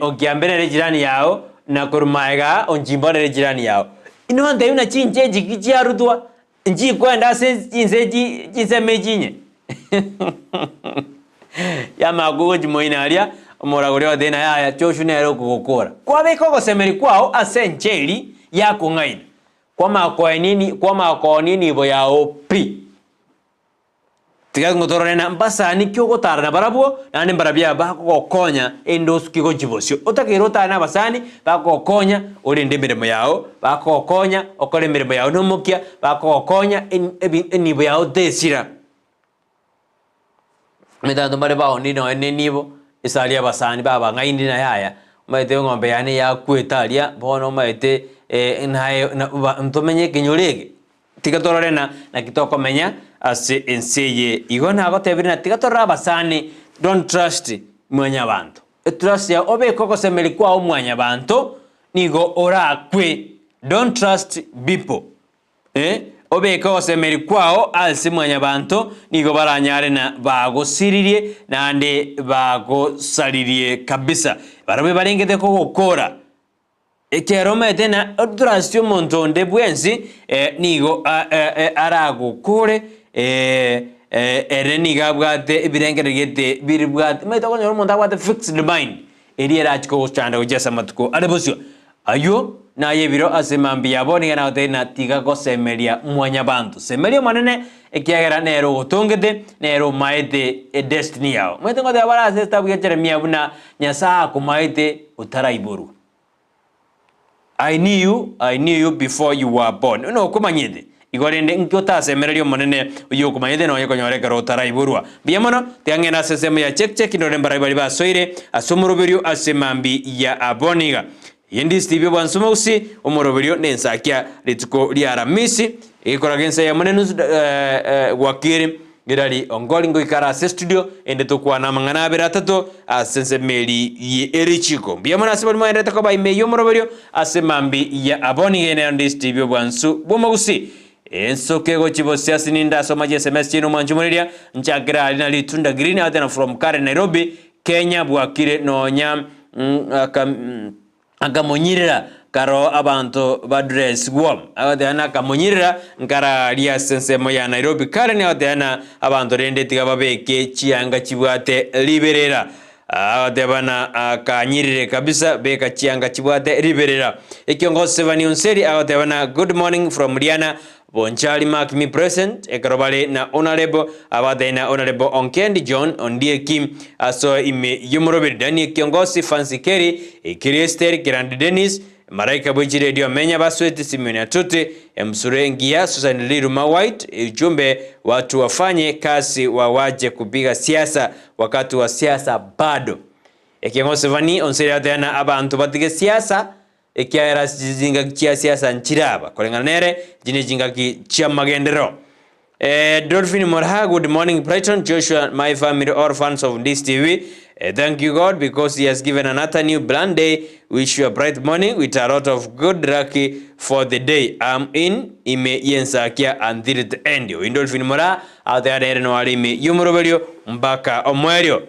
Ogiambe nere jirani yao na Kurumaiga onjimbo nere jirani yao ino ande una chinje jikiji arutwa nji kwenda se jinse mejinye ya magogo jimoinaria omoragore odena ya Joshua nere okugokora kwa beko gosemeri kwao asencheri ya kungaina kwa mako nini bo ya opi tiga ngotorena mbasani kyoko tarana barabo nane barabia bako konya endos kiko jibosio otakiro tana basani bako konya orinde mirimo yao bako konya okore mirimo yao nomukia bako konya enibo yao desira metando mare bao nino enenibo isalia basani baba ngaindi na yaya maite ngombe yani ya kwetalia bono maite nayo ntomenye kinyurege tigatororena na kitoko menya ase enseye igona agotebirina tigatorora basani don't trust mwanya bantu trust ya obe koko semeli kwa mwanya bantu nigo orakwe don't trust people obe koko semeli kwao alsi mwanya bantu nigo baranyare na bagosiririe nande bagosaririe kabisa barabe barengete ko gukora ekerome tena trust omuntu nde bwensi nigo aragukure ereniga bwate ibirengeregete biribwate meto konyo umuntu abwate fixed mind eriera chiko chanda ujesa matuko adebosyo ayo na yebiro asemambi yaboni kana otena tiga ko semeria mwanya bantu semeria manene ekiagera nero gutungete nero maite destiny yao meto ngode abara asesta bugechere miabuna nyasa kumaite utaraiboru I knew you before you were born. No kumanyide. Igorende nkota semererio monene uyo kumanyide no yekonyoreka rotara iburwa. Biamono tiangena sesemo ya check ndore mbarabari ba soire asumurubirio asemambi ya aboniga. Yendi Steve Bwansumusi omorobirio nensakia lituko lia Alhamisi ikoragensa ya monene wakiri Gidari ongolingo ikara se studio ende tukwa na mangana beratato asense meli ye erichiko biamana sebali mwa endeta koba ime yomoroberio asemambi ya aboni gene on this TV bwansu bomagusi ensoke go chibosia sininda soma je SMS chino manjumuria nchagira alina litunda green out na from Karen Nairobi Kenya bwakire nonya akamonyirira karo abantu badress warm awadana kamonyirira nkara lia sensemo ya Nairobi Karen awadana abantu rende tigababeke chianga chibwate liberera awadana kanyirire kabisa beka chianga chibwate liberera ekiongozi Sevani Onseri awadana good morning from Riana Bonchali mark me present ekarobale na honorable awadena honorable Onkendi John Ondie Kim aso ime yumorobe Dani kiongozi Fancy Kerry Kriester Grand Dennis Maraika Bwiji Radio Menya Basweti Simoni Atote Msure Ngia Susan Liruma White ujumbe watu wafanye kazi wawaje kupiga siasa wakati wa siasa bado ekiongozi Sevani Onseri awadena abantu batige siasa ekiara jinga kia siasa nchiraba kolengana nere jine jinga ki chia magendero Dolphin Morha good morning Brighton Joshua my family orphans of this TV thank you God because he has given another new brand day wish you a bright morning with a lot of good luck for the day I'm in ime Ensakia until the end Dolphin Morha out there no alime yumoroberio mbaka omwerio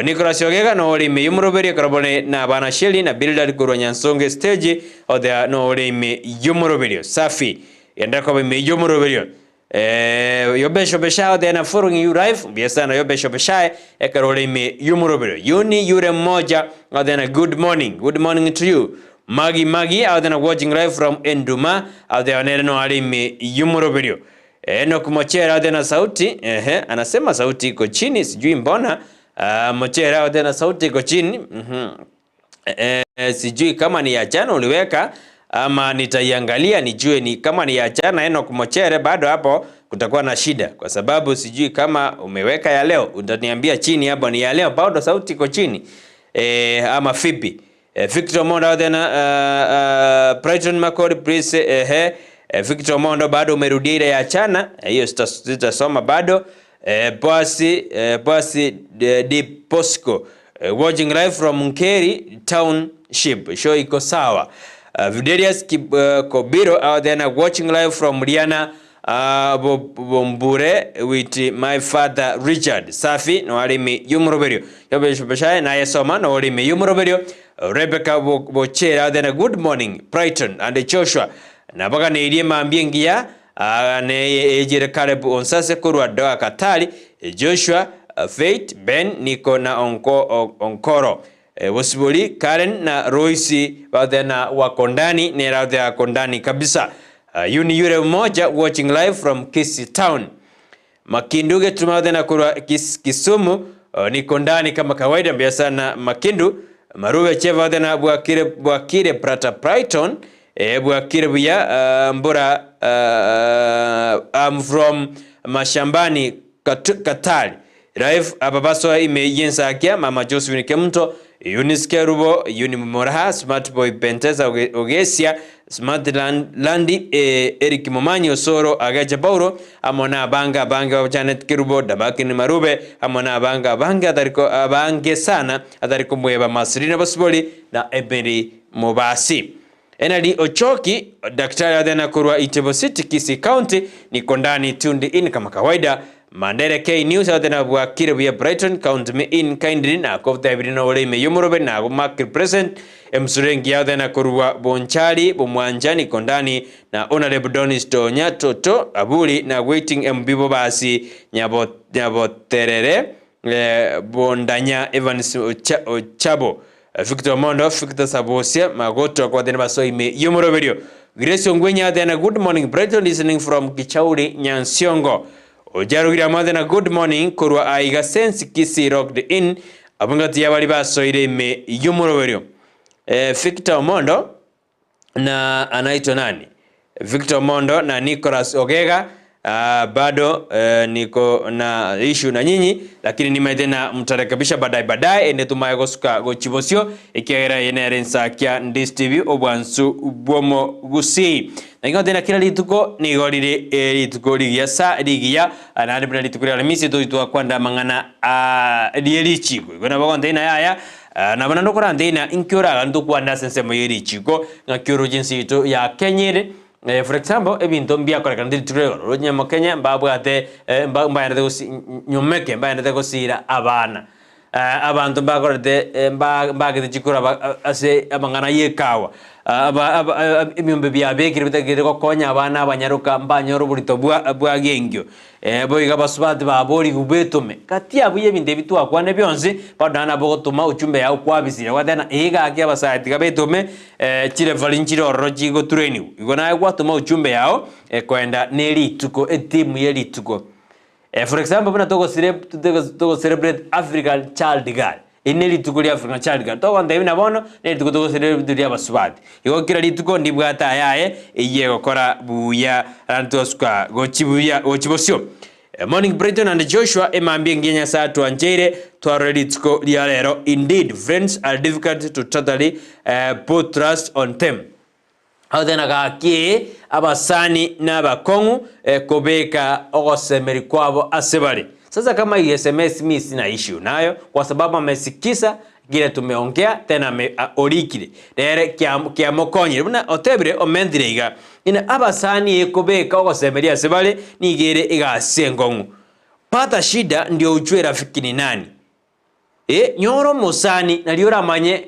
Nicolas Yogega no ime yumoroberio karabone na bana Sheli na Bildad Kuronyansonge stage o there no ime yumoroberio safi yandako ime yumoroberio yobesho beshao de na following you live biasana yobesho beshai ekarole ime yumoroberio yuni yure moja adena good morning to you Magi adena watching live from Enduma adena no alime yumoroberio no kumochera adena sauti anasema sauti iko chini sijui mbona Mchere tena sauti iko chini. Sijui kama ni ya jana uliweka ama nitaiangalia nijue ni kama ni ya jana. Enoch Mochere, bado hapo kutakuwa na shida kwa sababu sijui kama umeweka ya leo. Utaniambia chini hapo ni ya leo, bado sauti iko chini ama fipi. Victor Mondo tena Brighton Makori please. Victor Mondo bado umerudia ile ya jana, hiyo sitasoma bado. Bosi di Posco watching live from Nkeri Township, show iko sawa. Viderius Kobiro out there watching live from Riana Bombure with my father Richard Safi no alimi yumuroberio yobeshobeshaye na yesoma no alimi yumuroberio. Rebecca Bochera out there good morning Brighton and Joshua na baka ne irie mambiengia ne ejere Caleb Onsase kurwa doa Katali Joshua Faith Ben niko na Onkoro Wasibuli Karen na Royce baadhi na wakondani ne baadhi ya kondani kabisa. Yuni yure mmoja watching live from Kisii town. Makinduge tumaadhi na kurwa Kisumu niko ndani kama kawaida mbia sana Makindu. Maruwe cheva baadhi na Bwakire Prata Brighton Bwakire buya mbura I'm from Mashambani Katali. Live ababaso ime Ensakia mama Josephine Kemto Eunice Rubo Uni Moraha Smart Boy Penteza Ogesia Smart Landi Eric Momanyo Soro Agaja Bauro amona banga Janet Kirubo Dabakini Marube amona banga adariko abange sana adariko mweba Masrina Basboli na Eberi Mobasi. Enali Ochoki daktari adena kurwa Itebo City Kisii County niko ndani tuned in kama kawaida. Mandere K News adena Bwakire buya Brighton count me in kindly na kofta ebirino wale me yumurobe na mark present emsurengi adena kurwa Bonchari Bomwanja niko ndani na Honorable Donis Tonya Toto Abuli na waiting mbibo basi nyabo terere Bondanya Evans Ochabo Victor Mondo Victor Sabosia Magoto kwa dena baso ime yumuroberio. Grace Ongwenya adena good morning Brighton listening from Kichauri Nyansiongo. Ojaru gira madena good morning kurwa aiga sense Kisii rocked in abungati ya waliba soire me yumuroberio. Victor Mondo na anaitwa nani? Victor Mondo na Nicholas Ogega bado niko na issue na nyinyi lakini nimetena mtarekebisha baadaye ende tumaye gosuka gochibosio ikiera yenere Ensakia Ndizi TV obwansu ubwomo Gusii na ingo tena kila lituko ni gorire lituko ligia anade bina lituko ya Alhamisi to kwanda mangana lielichiko gona bagonde na yaya na bana ndokora ndina inkyora ndo kwanda sense moyerichiko ngakyoro jinsi ito ya Kenyere. For example, ebinto mbia kora kandi turego ronya makenya mbabwate mbayana de nyomeke mbayana de gosira abana abantu bakorete mbagete chikura ase amangana yekawa imyombe bya bekire bitegere ko konya abana abanyaruka mbanyoro burito bwa gengyo boiga basubati babori gubetume kati abuye binde bitwa kwane byonse padana bogotuma uchumbe ya kwabisira wadana ega akia basati gabetume chire valinchiro rojigo training igona gwatuma uchumbe yao kwenda neli tuko etimu yeli tuko. For example, when I to celebrate African Child Girl, in nearly to go African Child Girl. Talk on the Nabono, need to go celebrate the Abaswat. You go get to go Nibata, a year Kora Buya, Rantoska, Gochibuya, Ochibosio. Morning Brighton and Joshua, Emma being Genyasa to Anjere, to already to go Dialero. Indeed, friends are difficult to totally put trust on them. Audena gaki abasani na bakongu kobeka ogosemeri kwabo asebali. Sasa kama hii SMS mimi sina issue nayo kwa sababu amesikisa gile tumeongea tena orikire. Dere kia mokonye buna otebre omendirega ina abasani kobeka ogosemeri asebali nigere igasengongu. Pata shida ndio ujue rafiki ni nani. Nyoro musani naliora manye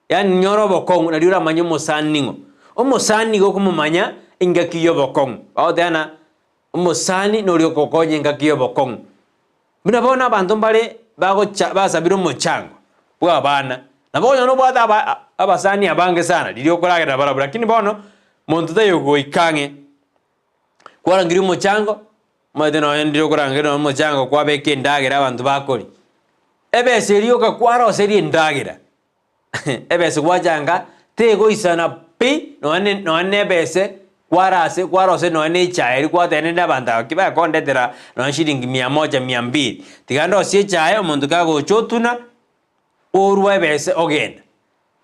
yani nyoro bokongu naliora manye musani ningo. Omosani go kumumanya ingakiyo bokong. Audana omosani nolio kokonye ingakiyo bokong. Munabona abantu mbale bago basabiro mochango. Bwa bana. Nabonyo no bwata abasani abange sana. Dilio kolage na barabara lakini bono muntu tayo go ikange. Kwara ngiri mochango. Made no ndiro korange no mochango kwa beke ndage abantu bakori. ebese rioka kwaro seri ndagira ebese kwajanga tego isana pi no bese kwarose no chairi kwatene nabanda kiba kondetera no shilingi 100 200 tigando sie chayo omuntu kagochotuna orwa bese ogenda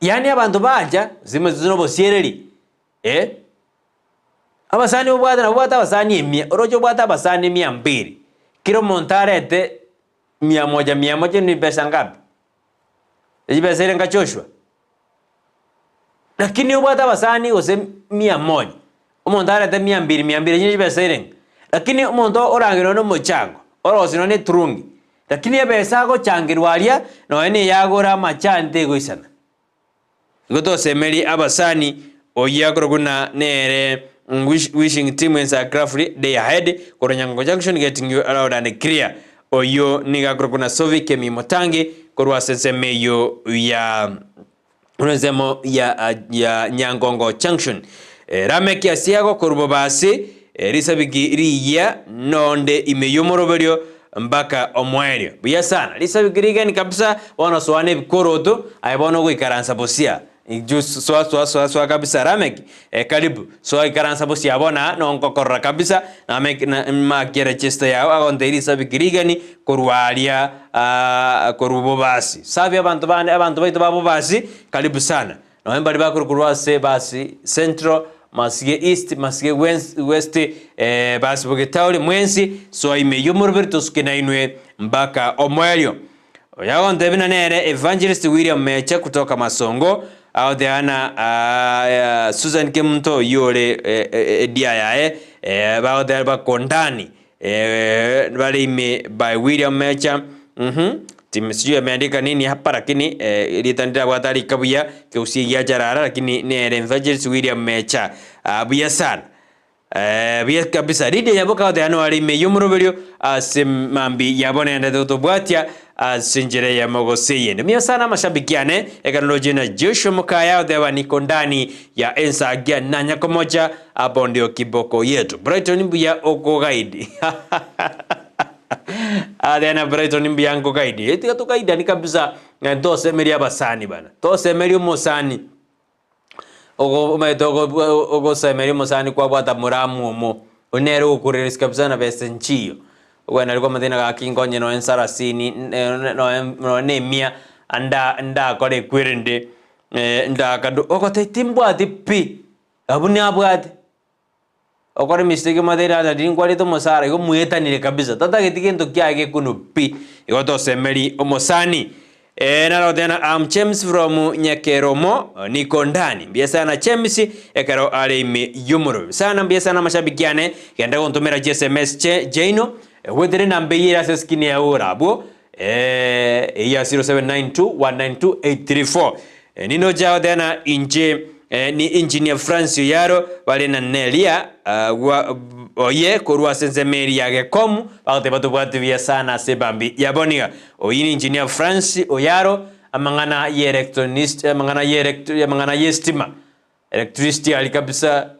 yani abantu baja zimwe zinobo siereri abasani ubwata abasani 100 orojo bwata abasani 200 kilo montarete 100 ni pesa ngapi pesa ile ngachoshwa lakini ubwata abasani ose 100 umontarete 200 ni pesa ile lakini umuntu orangiro no mochango orosino ni turungi lakini pesa go changirwaria no ene yagora machante goisana goto semeli abasani oyagro kuna nere wishing team Ensakia day ahead Koronyango Junction getting you allowed and clear oyo niga kuna sovi kemi motangi korwa sensemeyo ya unazemo ya Nyangongo Junction rameki asiago korubo basi risabigi riya nonde imeyomoroberio mpaka omwerio buya sana risabigi ni kabisa wana soane bikoroto aybono gwikaransa bosia just so kabisa ramek karibu so ikaransa bosi abona no nkokorra kabisa na makere chesta yao agonde sabikirigani korwalia korubo basi sabi abantu baito babo basi karibu sana no mbali bakurwa se basi central masige east masige west basi bogetauli mwensi so imeyumurberto skinainwe mpaka omwelio yagonde bina nere evangelist William Mecha kutoka Masongo au deana Susan Kemto yole dia yae bao de ba kondani bali ime by William Mecha timsijua ameandika nini hapa lakini ilitandika watari kabuya keusi ya jarara lakini ni evangelist William Mecha buya sana biya kabisa ride yaboka deano ali me yumurobelio asemambi yabone enda tobwatia asinjere ya mogoseye ndio sana mashabikiane ekanloje na Joshua Mukaya dewa niko ndani ya Ensakia na Nyakomoja hapo ndio kiboko yetu Brighton mbuya oko guide adena Brighton mbuya ngo guide eti to guide ni kabisa ndo semeri abasani bana to semeri mosani ogo semeri mosani kwa bwata muramu mo onero ukurerisi kabisa na besenchio wana alikuwa madina ga kingonye no ensarasini no nemia anda kore kwirende nda kadu okote timbwa tipi abuni abwate okore mistake madira da dingwali to mosara go muetanire kabisa tata getikento kyage kuno pi igoto semeri omosani nalo tena James from Nyakeromo niko ndani biasa na James ekaro ale ime yumuro sana biasa na mashabikiane kenda kontomera SMS Jaino wedere nambeyira seskini ya urabo ya 0792192834 nino jao tena inje ni engineer France Yaro wale na Nelia oye korwa senzemeri yake komu bakate batubwati vya sana sebambi yaboniga oyini engineer France Oyaro amangana ye electronist amangana ye stima electricity ali kabisa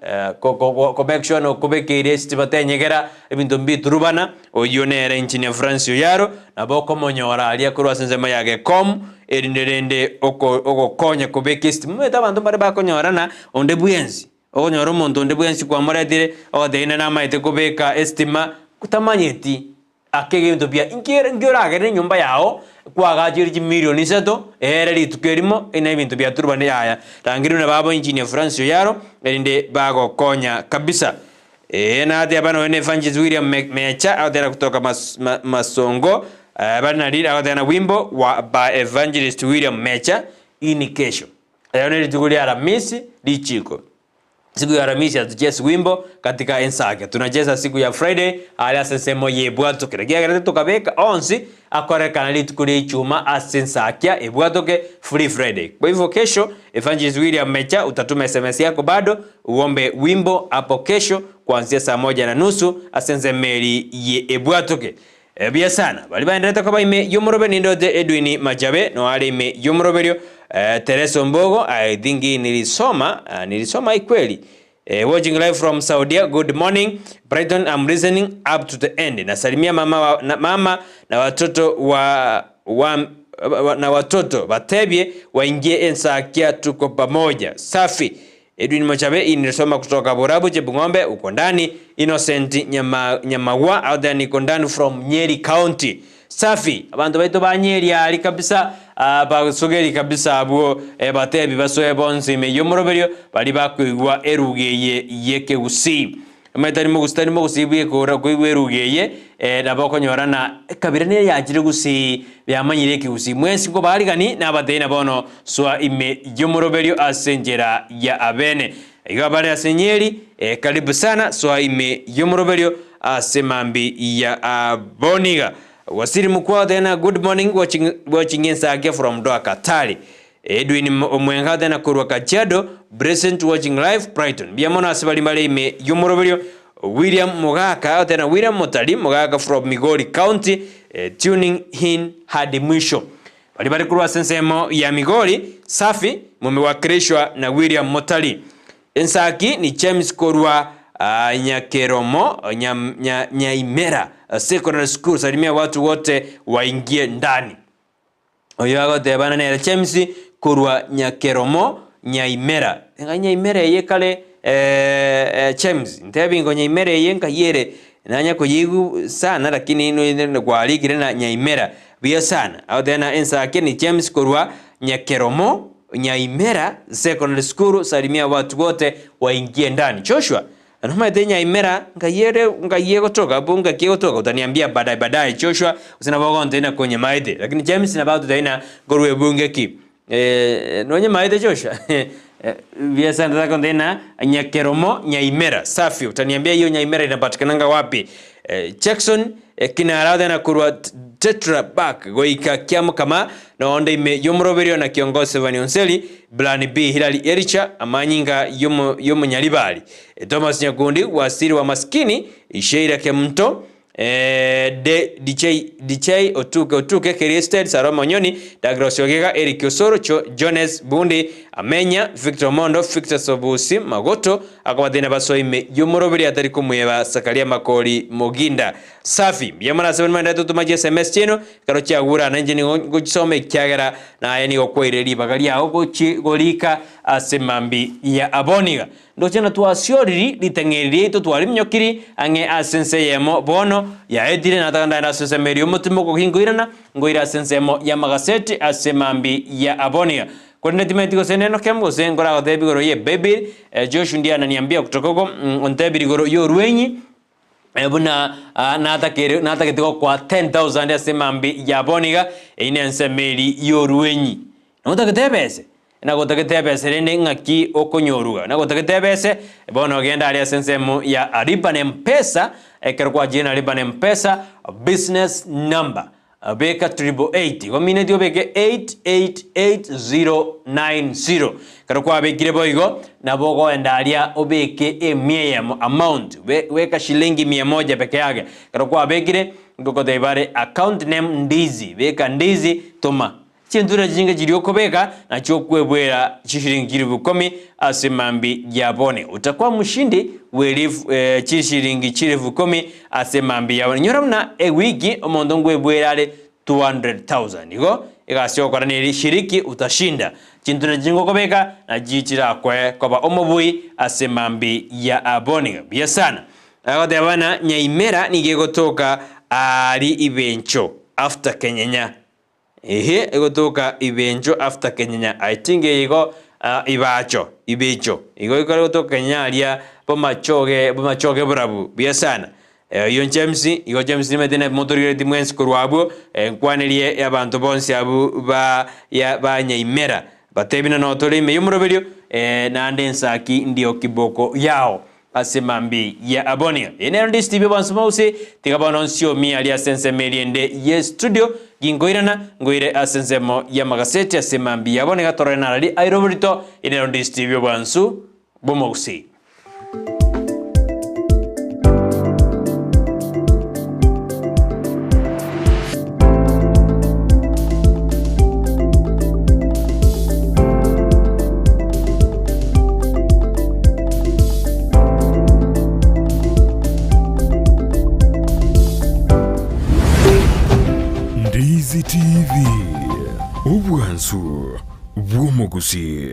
connection okubekere stima tenyegera ebintu mbiturubana oyonera engineer France Oyaro naboko monyora ali korwa senzema yake komu erinderende oko konya kubeke stima meta bantu bare bakonyorana onde buyenzi onyoro muntu onde buyenzi kwa moradire odeina na maite kubeka estima kutamanyeti akege bintu bya ingera gere nyumba yao kwa gajiri milioni seto ereri tukerimo ina bintu bya turbane aya rangiru na babo engineer France Oyaro erinde bago konya kabisa na ati abano ene Evangelist William Mecha adera kutoka Masongo bana lira adena wimbo wa by Evangelist William Mecha ini kesho ayone tukulia Alhamisi lichiko siku ya Alhamisi atucheza wimbo katika Ensakia tunacheza siku ya Friday ala sesemo yebwato kiregia tukabeka onsi akore kanali tukuli chuma Ensakia ebwatoke free Friday kwa hivyo kesho Evangelist William Mecha utatuma SMS yako bado uombe wimbo hapo kesho kuanzia 1:30 asenzemeri ye ebwatoke bia sana bali baendelea kwa ime yomorobe nindote Edwin Majabe no ali ime yomoroberio Tereso Mbogo I think nilisoma ikweli watching live from Saudi. Good morning Brighton, I'm listening up to the end. Nasalimia mama na watoto na watoto batebye waingie Ensakia, tuko pamoja. Safi. Edwin Mochabe inasoma kutoka Borabu Chebung'ombe, uko ndani. Innocent Nyamawa out there niko ndani from Nyeri County. Safi. Abantu baitu ba Nyeri ali kabisa basogeri kabisa abo batebi basoye bonse me yomoroberio bali bakwigwa erugeye yeke Gusii. Maitari mo Gusii ko kwigwa erugeye nabokonyora na kabirane yagire Gusii byamanyire ki Gusii mwensi ngo baligani nabateina bono swa ime yomoroberio asenjera ya abene iga bale asenyeri karibu sana swa ime yomoroberio asemambi ya aboniga. Wasiri mukwa tena, good morning, watching Ensakia from Doha Katari. Edwin Mwenga tena kurwa Kajiado, present watching live Brighton. Biamona asibali mbale ime yomoroberio. William Mogaka tena William Motali Mogaka from Makori County, tuning in hadi mwisho. Balibali kurwa sensemo ya Makori. Safi mumewakilishwa na William Motali. Ensaki ni James Korwa Nyakeromo Nyamira Secondary School. Salimia watu wote waingie ndani. Oyo tebana ne James Korwa Nyakeromo Nyamira. Nyamira yekale James ntebi ngo Nyamira yenka yere nanya kuyigu sana, lakini ino kwaligire na Nyamira bia sana. Au tena Ensaki ni James Korwa Nyakeromo Nyamira Secondary School. Salimia watu wote waingie ndani. Joshua anoma tenya Nyamira ngaye kutoka bunga kutoka utaniambia baadaye Joshua usinaboga tena kwenye maide, lakini James na baadhi tena gorwe bunge ki nonye maide Joshua via sana zako tena Nyakeromo Nyamira. Safi, utaniambia hiyo Nyamira inapatikana wapi? Jackson kinara tena kurwa Tetra back goika kiamo kama na onda ime yomoroberio na kiongozi Vanionseli Blani B Hilali Ericha amanyinga yomo Nyalibali. Thomas Nyakundi wasiri wa maskini Isheira Kemto DJ Otuke Keristed Saroma Nyoni Dagros Yogega Eric Osoro Jones Bundi Amenya Victor Mondo Victor Sobusi Magoto akawadena baso ime yomoroberio atari kumweba Sakalia Makori Moginda. Safi yamana 7 mandatu tumaje SMS cheno karocha gura nanje ni gusome kyagera na yani okwereri bagali aho golika asemambi ya aboniga ndo chena twasioriri litengeri to twali mnyokiri ange asense yemo bono ya edire natanda na asense merio mutimo ko hingoirana ngoira asense yemo ya magaseti asemambi ya aboniga kwenda timetiko seneno kemgo sengora odebi goro ye baby Joshua ndia ananiambia kutoka huko ontebi goro yo ruenyi ebuna nataketiko kwa 10,000 ya semambi ya boniga inense meri yoruenyi notaketebese nagotaketebese rende ngaki okonyoruga nagotaketebese bono genda ali sensemo ya Ariba na Mpesa ekerwa jina Ariba na Mpesa business number beka 888 komine dio beke 888090 karokwa bekire boigo na bogo endalia obeke emiem amount weka shilingi 100 peke yake karokwa bekire ngoko debare account name Ndizi beka Ndizi toma chintura jinga jirioko beka na chokwebwera chishiringi 10 asemambi yabone utakuwa mshindi welifu chishiringi 10 asemambi yabone nyoramna wiki omondo ngwebwera 200,000 iko igasio kwa nili shiriki utashinda chintuna jingo kobeka na jichira kwa omobui asemambi ya aboniga bia sana agote abana Nyamira nigegotoka ali ibencho after Kenyanya egotoka ibencho after Kenyanya I think iko ibecho iko gotoka Kenya alia bomachoge brabu bia sana yon James metene motorire dimwens kurwabo nkwanelie yabantu bonse abu ba Nyamira batebina no tole me yomoroberio na Ensaki ndio kiboko yao asemambi ya abonia enero ndistibe bansomose tigabononsio mi ali asense meriende ye studio gingoirana ngoire asensemo ya magaseti asemambi ya abonia torena ali airobrito enero ndistibe bansu bomousi. Ndizi TV ubwansu bw'omugusi.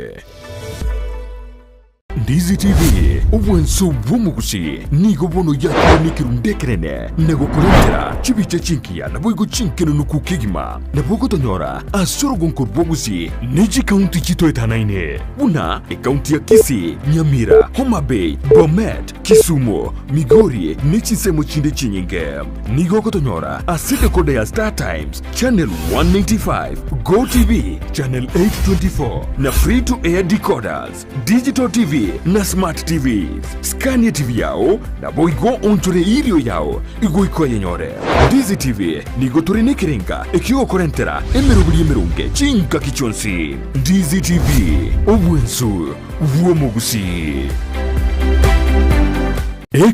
Ndizi TV ubwansu bw'omugusi nigo bono yakunikira ndekerene nego kurentera chibiche chinkiya nabwo chinkeno nukukigima nabwo tonyora asoro gonko bwogusi niji county chitoetanaine buna county ya Kisii, Nyamira, Homa Bay, Bomet, Kisumu, Makori nichisemo chinde chinyinge nigo tonyora aside kode ya Star Times channel 195, Go TV channel 824 na free to air decoders, digital TV na smart TVs. Scania TV yao na boigo onchore irio yao igoiko yenyore. Ndizi TV nigo turine kirenga ekigo korentera emerubuli emerunge chinka kichonsi. Ndizi TV obwensu bw'omugusi.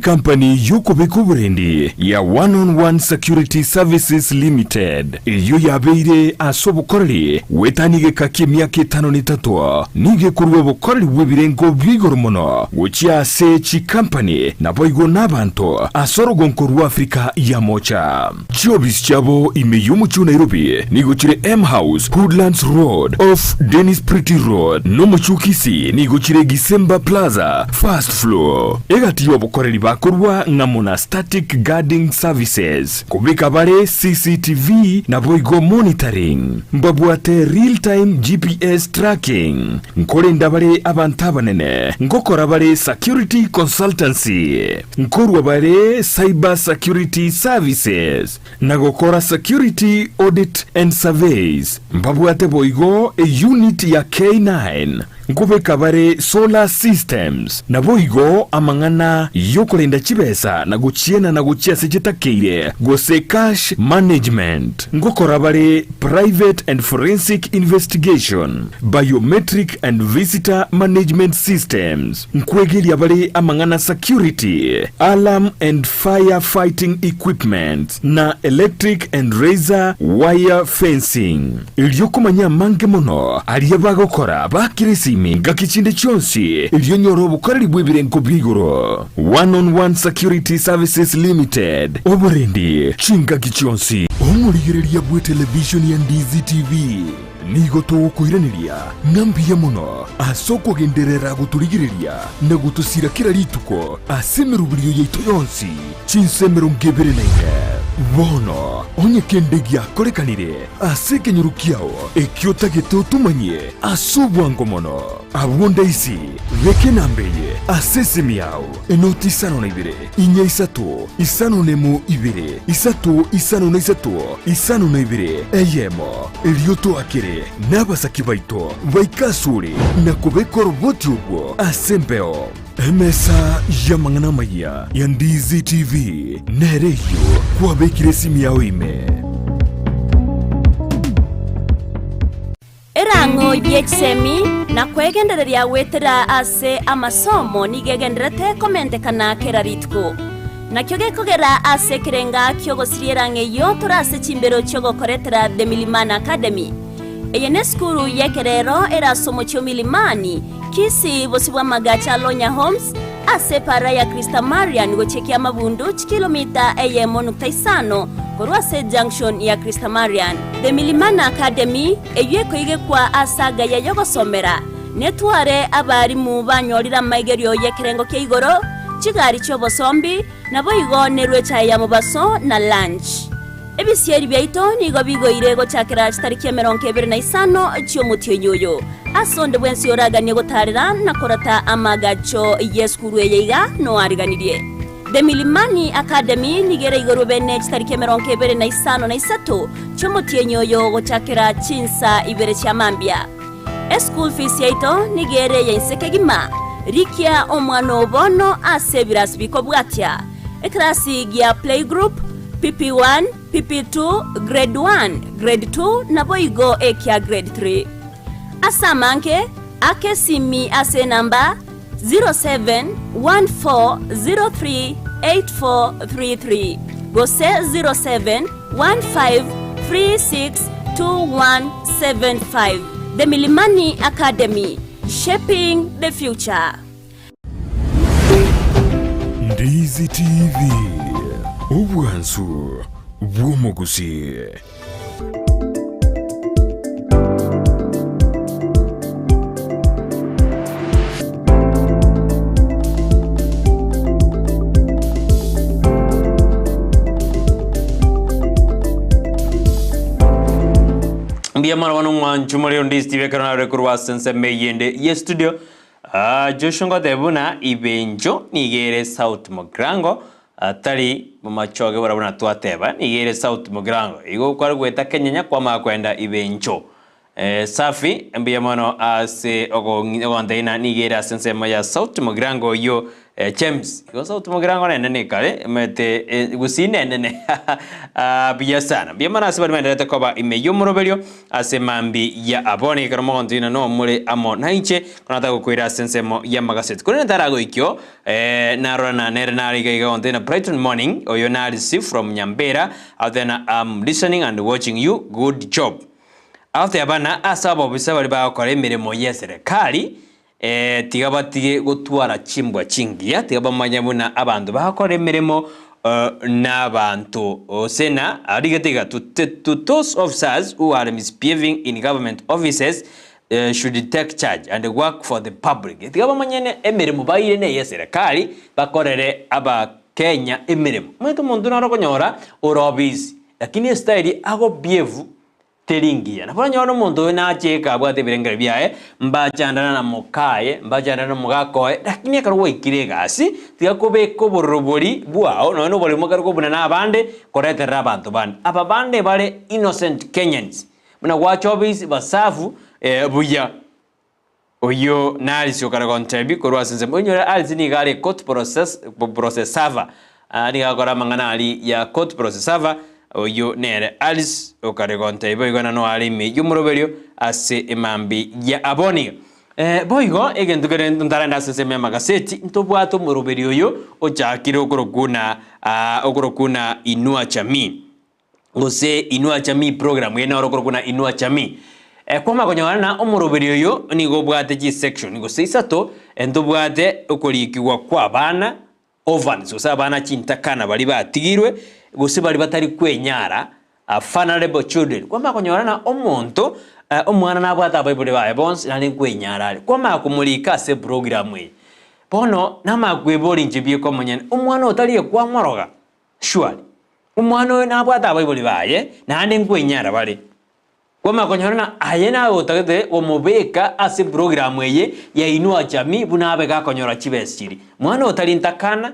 Company yuko beko burendi ya One-on-One Security Services Limited iyo yabeire asobukoreri wetanige kakimyaka 53 nige kurwe bukoreri bw'ebirengo by'igoromono guchya se chi company naboigo n'abantu asorogonko rwa Afrika ya mocha jobs chabo imeyumu chu Nairobi nigo chire M House Woodlands Road off Dennis Pretty Road no muchukisi nigo chire Gisemba Plaza first floor egatiyo bukoreri bakurwa ngamona static guarding services kubika bare CCTV na boigo monitoring mbabwate real time GPS tracking nkore ndabare abantabanene ngokora bare security consultancy nkorwa bare cyber security services nagokora security audit and surveys mbabwate boigo a unit ya K9 nkubeka bare solar systems na boigo amangana yokolenda chibesa na guchiena na guchia sechitakeire gose cash management ngokora bare private and forensic investigation biometric and visitor management systems nkwegelia bare amangana security alarm and fire fighting equipment na electric and razor wire fencing ilyokumanya mange mono aliyabagokora bakirisi minga kichinde chonsi iliyonyoro bukoreri bw'ebirengo by'igoro. One-on-One Security Services Limited oburendi chinga kichonsi omurigereria bwe television ya Ndizi TV nigo tukuiraniria nambiya muno asoko genderera guturigireria na gutusira kira rituko asemerubiriyo yeito yonsi chinsemero ngebere naine bono onye kendegia korekanire asekenyurukiao ekiota geto tumanye asubwango mono abunda isi reke nambeye asesemiao enoti sano na ibere inya isato isano nemu ibere isato isano na isato isano na ibere eyemo elioto akere nabasaki baito baikasuri na kubeko roboti ubwo asembeo emesa ya mangana maya ya Ndizi TV nereyo kwa bekire simi yao ime erango yeksemi na kwegendereria wetera ase amasomo nigegenderete komente kana keraritko nakyo gekogera ase kirenga kyogosirierange yo turase chimbero chogokoretera The Milimani Academy eyene skuru yekerero erasomo chyo Milimani Kisii bosibwa magacha Lonya Homes ase para ya Krista Marian gochekia mabundu kilomita eyemo 5 korwa se junction ya Krista Marian. The Milimani Academy eyeko ige kwa asaga ya yogosomera netware abarimu banyorira maigerio yekirengo keigoro chigari chobosombi nabo igonerwe chaya mubaso na lunch. Ebisieri byaito nigo bigoire gochakira tariki 25 cy'omutyoyoyo asonde bwensi yoraganye gotarira nakorata amagacho yeskuru yeiga no ariganirie. The Milimani Academy nigere igoro bene tariki 25 cy'omutyoyoyo gochakira chinsa ibere cyamambia. School fees yaito nigere yensekegima rikia omwana obono asebiras bikobwatya eklasi gia playgroup PP1 PP2 grade 1 grade 2 na boigo ekia grade 3 asamanke akesimi ase namba 0714038433 gose 0715362175. The Milimani Academy, shaping the future. Ndizi TV ubwansu bw'omugusi. mbia mara wano mwanchu muri Ndizi TV kana rekurwa sense meyende ye studio joshongo debuna ibenjo nigere South Mugrango tari mumachoge barabona twateba nigere South Mugrango igo kwari gweta Kenya kwa makwenda ibenjo safi mbia mano ase ogondeina nigere sense ya South Mugrango yo James igo South Mugrango nene kale mete Gusii nene biya sana biya mana ase bari mende koba imeyo murobelio ase mambi ya abone karomo kontina no muri amo naiche konata gukwira sense ya magaset kone ndarago ikyo narona nari ga kontina Brighton morning oyo nari from Nyamira and then I'm listening and watching you good job out there bana asabo bisabari ba kore mirimo yeserekali tigabatige gutwara chimbwa chingia tigabamanya muna abantu bakora emirimo n'abantu sena arigatiga to those officers who are misbehaving in government offices should take charge and work for the public tigabamanya emirimo bayire ne yeserekali bakorere aba Kenya emirimo mweto muntu narokonyora orobizi lakini style ago bievu teringia nabona nyono muntu nacheka abwate birengere byae mbachandana na mukaye mbachandana mugakoe lakini akarwo ikire gasi tigakobeko borobori bwao no boli mugaruko buna nabande koretera abantu bande aba bande bale innocent Kenyans muna wachobis basafu buya oyo nalisyo karagontebi korwa sense monyora alzini gale court process server ali gakora mangana ali ya court process server oyo nere Alice okaregonte boyigona no alimi yumurobelio ase emambi ya aboni boyigo egentugere ndaranda ase seme magaseti ntobwato murobelio yo ochakire okorokuna inua chami gose inua chami program yena okorokuna inua chami kwama konywana omurobelio yo nigo bwate ji section nigo seisato entobwate okolikiwa kwa bana ovans osa bana chintakana bali batigirwe gose bali batari kwenyara vulnerable children kwama konyorana omonto omwana nabwata Bible bae bons nani kwenyara kwama kumulika se program we bono namakwebori njibye ko munyene omwana otali kwa moroga surely omwana nabwata Bible bae nani kwenyara bali kwama konyorana ayena otagete omobeka ase program ye ya inua chami bunabe ga konyora chibesiri mwana otali ntakana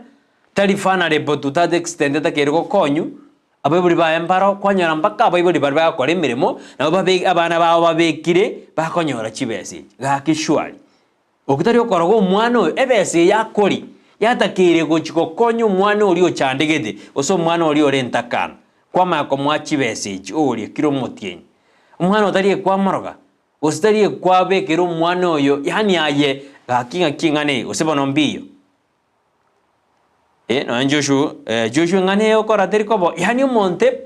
tali vulnerable to that extent that kergo konyu ababuri ba emparo kwanyara mpaka ababuri barba akora imirimo nabo babega abana bawo babekire bakonyora chibesi gakishwali okutari okorogo umwana ebese yakori yatakire gochiko konyu umwana uri ochandegede oso umwana uri orentakana kwama ko mwachibesi uri kiromotienyi umwana otari kwa maroga ostari kwa bekero umwana oyo yani aye gakinga osebono mbiyo no Joshua ngane okora teri kobo yani monte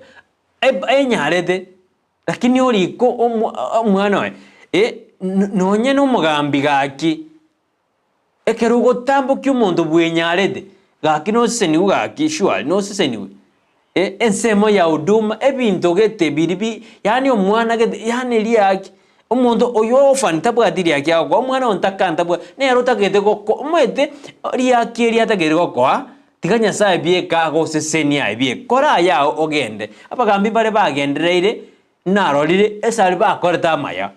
enyarede lakini ori ko omwana nonye no mugambi gaki ekerugo tambuki umuntu bwenyarede gaki no seni gaki sure no seni ensemo ya uduma ebinto gete biribi yani omwana gete yani liaki umuntu oyo ofanta bwadiri yaki agwa omwana ontakanta bwa nero tagete goko mwete liaki liatagere goko tiganya sae bieka go sesenia bie kora ya ogende abagambi bare bagendereire narorire esari bakoreta maya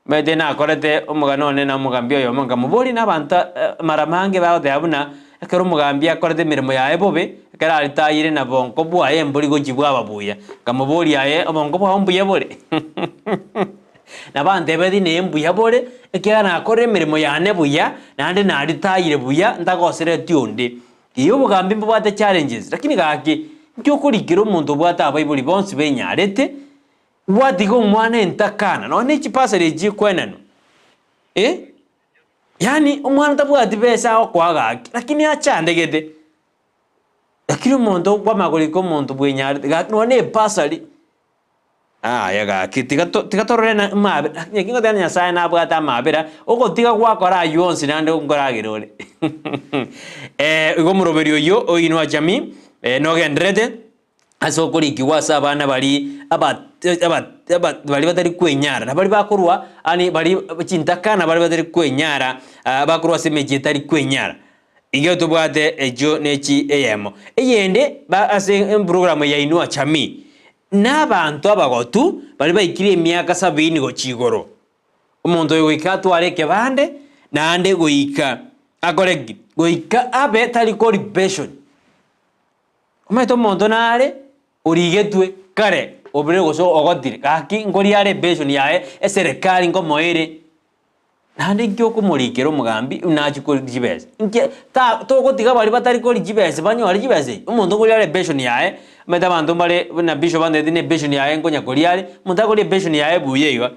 mede na korete umuganone na mugambi oyo manga mubori nabanta maramange bawo deabuna ekero mugambi akorete mirimo ya ebobe ekera alitayire na bonko bwa embori go jibwa babuya kamubori yae bonko bwa mbuye bore nabande bedi ne mbuya bore ekera na korre mirimo ya nebuya nande na alitayire buya ndagosere tionde iyo bugambi mbwate challenges lakini gaki ntyo kurikira umuntu bwata Bible bonse benyarete wadigo mwana entakana none chipasare jikwenano yani umwana tabwati besa okwa gaki lakini achandegede lakini umuntu gwamagoliko umuntu bwenyarete gaki none pasali ya gaki tigatorena mabe nyakingo tanya nyasaye nabwata mabera ogotiga gwakora yonsi nande ngoragirore igo muroberio yo oinwa jami no gendrede aso kuriki wasa abana bali bali batari kwenyara nabali bakorwa ani bali cintakana bali batari kwenyara bakorwa semeje tari kwenyara igo tubwate ejo nechi eyemo eyende ba ase program ya inua chami n'abantu abagotu bari baikire emyaka 70 gochigoro omonto oyo goika atware kebande naende goika akoreki goika abe tari kori pension omaito omonto nare origetwe kare obire goso ogotire gaki ngori are pension yae eserikali ngomoire naende nkyoko morikero mugambi unachi kori jibese nke ta togotiga bari batari kori jibese banyore jibese omonto ngori are pension yae meta bantu bare na bishop bande dine pension yae ngonya kori are monta kori pension yae buyeiwa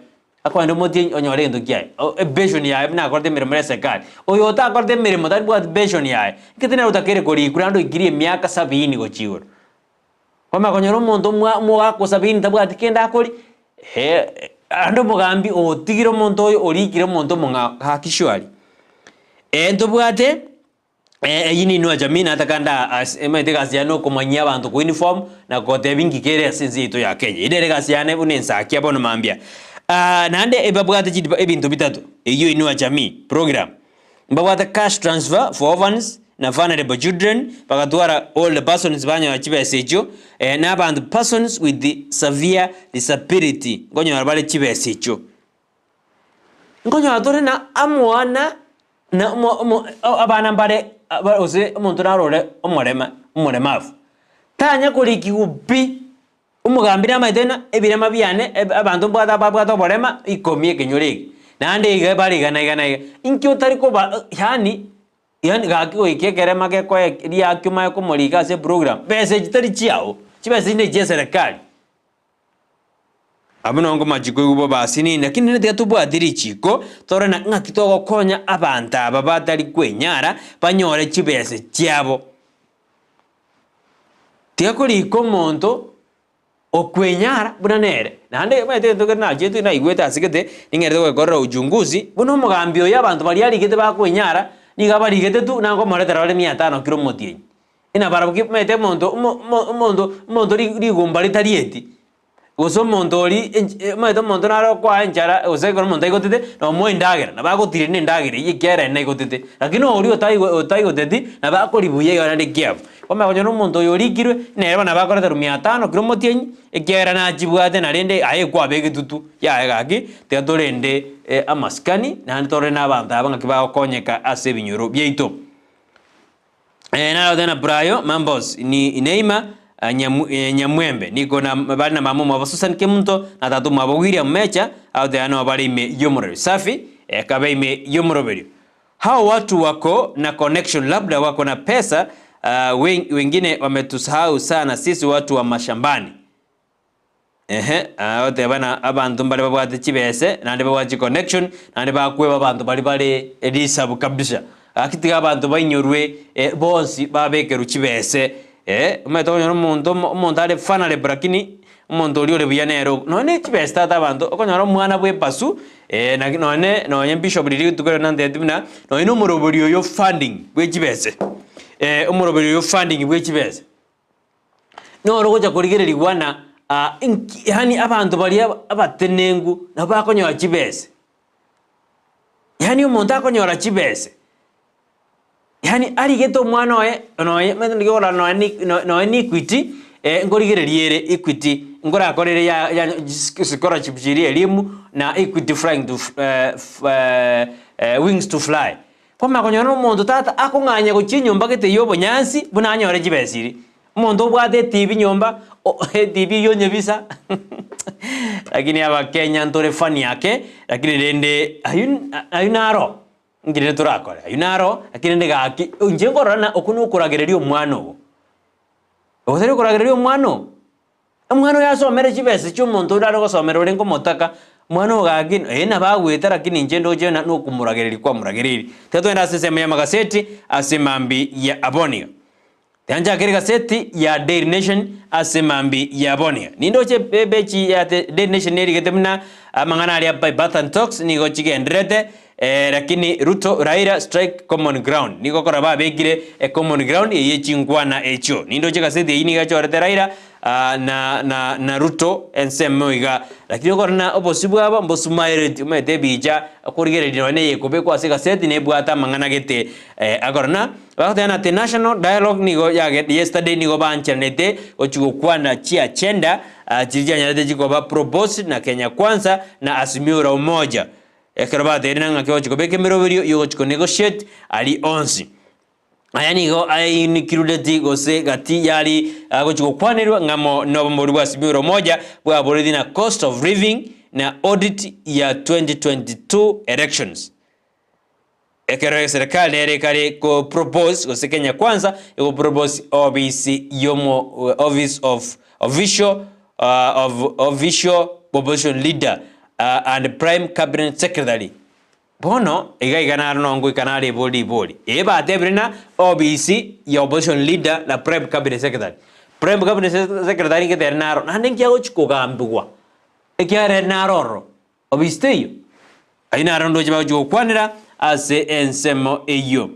akwando moti onyore ndo kiai pension yae na korte miremere serikali oyo ta korte miremo tari bwa pension yae kitene utakere kori kurando igirie miaka 70 gochigoro koma konyoro omonto mwa ko 70 tabwa tikenda kori ando mugambi otigire omonto oyo orikire omonto monga hakishwari ntobwate yini no jamii natakanda emete gasiano komanyia abantu ku uniform na kote bingi kere sinzito ya Kenya idere gasiane bune Ensakia bono mambia nande ebabwate chidiba ebintu bitatu iyo inua jamii program mbabwate cash transfer for orphans na vulnerable children pakatwara all the persons banya chibesecho na abantu persons with the severe disability ngonyo abale chibesecho ngonyo atore na amwana na abana mbare ose omuntu narore omuremafu tanya kuriki ubi umugambira amaitena ebirema byane abantu bwata borema ikomie kenyorege nande iga bari gana inkyo tariko ba yani gaki goikekere make ko ria kyuma ko muriga se program pese chitari chiao chibese ne je serikali abuno ngo majiko yubo basini lakini ne tubwa diri chiko torena ngakitogo konya abanta babatari kwenyara banyore chibese chiabo tiakori komonto okwenyara bunanere nande mete ndoke na jetu na igweta asigete ningere gukora ujunguzi buno mugambio y'abantu bari yarigete bakwenyara niga bari gete tu nango moretera bale 500 kilo motie ina barabuki mete mondo rigumba litarieti goso mondo ri mete mondo naro kwa enjara ose ko mondo igotete no mo indagera na bagotire ni indagera yikere na igotete lakini ori otai gotete na bakoribuye gara de kiabu koma konyo no mondo yorikirwe neba na bakoreta 500 kilo motie ekera na jibwate na rende aye kwa bege tutu ya gaki teatorende amaskani na ntore na abantu abanga kiba konyeka ase binyoro byeito na tena brayo mambos ni Neima Nyamwembe niko na bari na mamumu abasusan kemunto na tatu mabawiri mecha au de ano bari me yomoro safi kabe me yomoro beri hao watu wako na connection labda wako na pesa wengine wametusahau sana sisi watu wa mashambani ote bana abantu bali babwate chibese nande babwate connection nande bakweba abantu bali edisabu kabisa akitiga abantu banyorwe bonsi babekeru chibese umeto nyo umuntu ale fanale brakini umuntu oli ole buyanero none chibese tata abantu okonyoro mwana bwe pasu none bishop lili tukero nande tibina none umurobori yo funding bwe chibese umurobori yo funding bwe chibese no rogoja kurigere wana yani abantu bali abatenengu nabakonyoa chibese yani umuntu akonyora chibese yani ari geto mwana oye mendo ngora no ni equity ngorigereriere equity ngora akorere ya scholarship jiri elimu na equity flying to wings to fly koma konyora umuntu tata akunganya guchinyomba gete yobo nyansi bunanyore chibesiri umuntu bwate TV nyomba TV yonye visa lakini aba Kenya ntore fani yake lakini rende ayunaro ngire turakora ayunaro lakini ndegaki nje ngorana okuno kuragererio umwano ogoteri kuragererio umwano yasomere chibese cy'umuntu ndaro gosomera urengo motaka mwana gaki na bagweta lakini nje ndoje no kumuragereri kwa muragereri tetwenda sesema ya magaseti asemambi ya Abonia Tanja kiri gaseti ya Daily Nation asemambi ya Abonia. Nindoche bechi ya Daily Nation neri getemna mangana ali hapa Brighton talks niko chike ndrete lakini Ruto Raila strike common ground. Niko kora ba begire common ground ye chingwana echo. Nindoche gaseti yini gacho rete Raila na Ruto ensemo iga lakini korna obosibwa aba mbosumaire umete bija akurigeredirwa ne yekobe kwa sika seti ne bwata mangana gete akorna bakatana the national dialogue nigo yage yesterday nigo banchanete ochugukwana chia chenda chirija nyarete chikoba propose na Kenya Kwanza na Azimio la Umoja ekeraba derina ngakyo chikobeke meroberio yo chiko negotiate ali onsi ayani go ayinikrudeti gose gati yali gochikokwanirwa ngamo nobomori bwa Azimio la Umoja bwa boridi na cost of living na audit ya 2022 elections ekero serikali erekare ko propose gose Kenya Kwanza ko propose OBC yomo office of official opposition leader and prime cabinet secretary bono igana nongo ikanale boli eba tebrina OBC ya opposition leader na prime cabinet secretary ke ternaro nandingia ochikogambwa ekiare naroro obisteyo aina rondo jiba kwanira ase ensemo eyo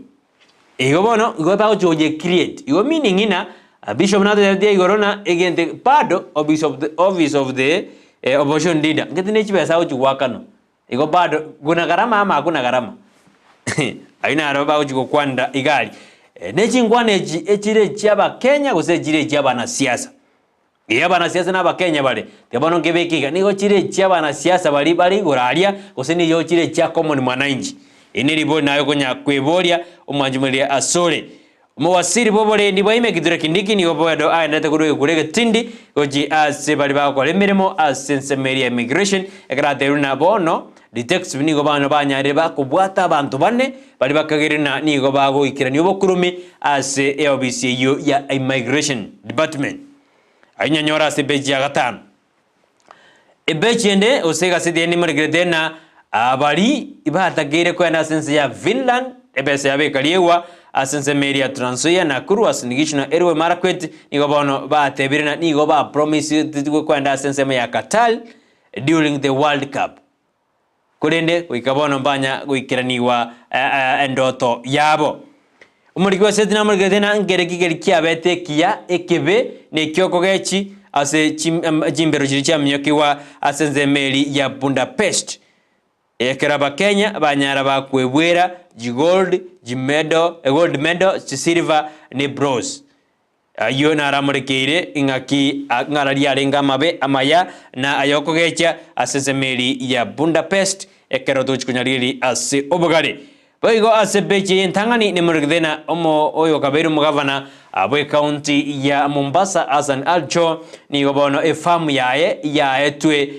ego bono go ba oje create yo meaning ina bishop na de igorona egente pado office of the opposition leader ngetine chibesa ochiwakano ego bado kuna garama ama hakuna garama aina roba ochikwanda igali nechingwaneji echire chaba Kenya gose chire chaba na siasa yaba na siasa na ba Kenya bale tebono ngebekiga nigo chire chaba na siasa bali goralia gose ni yo chire cha common mwananchi iniribo nayo konya kweboria omwanjumelia asore Mwasiri bobole ndi baime kidure kindiki ni obodo aendete kurege tindi oji ase bali bakole mirimo asensemeria immigration ekrate runa bono detectives nigo bano banyare bakubwata abantu bane bali bakagirina nigo bago ikira ni obokurumi ase OBC ya immigration department anyanyora se beji ya gatano ebechende osega sidi ni murigredena abali ibatagire kwenda sense ya Finland ebese abekaliwa asense media Transoya na Nakuru asinigishna Erwe Marakwet nigo bono ba tebirina nigo ba promise titiko kwenda asense ya Qatar during the World Cup kurende kuikabono mbanya kuikiraniwa endoto yabo umurikiwa setina murigedena ngerekigeri kiabete kia ekebe ne kyoko gechi ase jimbero jiricha mnyokiwa asense meli ya Budapest ekeraba Kenya banyara bakwebwera gold medal silver ne bronze ayo naramurikire ingaki ngararia renga mabe amaya na ayoko gecha asesemeri ya Budapest ekero tuchikunyariri ase obogare boigo ase beche entangani ne murigdena omo oyo kaberu mugavana abwe county ya Mombasa Hassan Alcho ni gobono efamu yae twe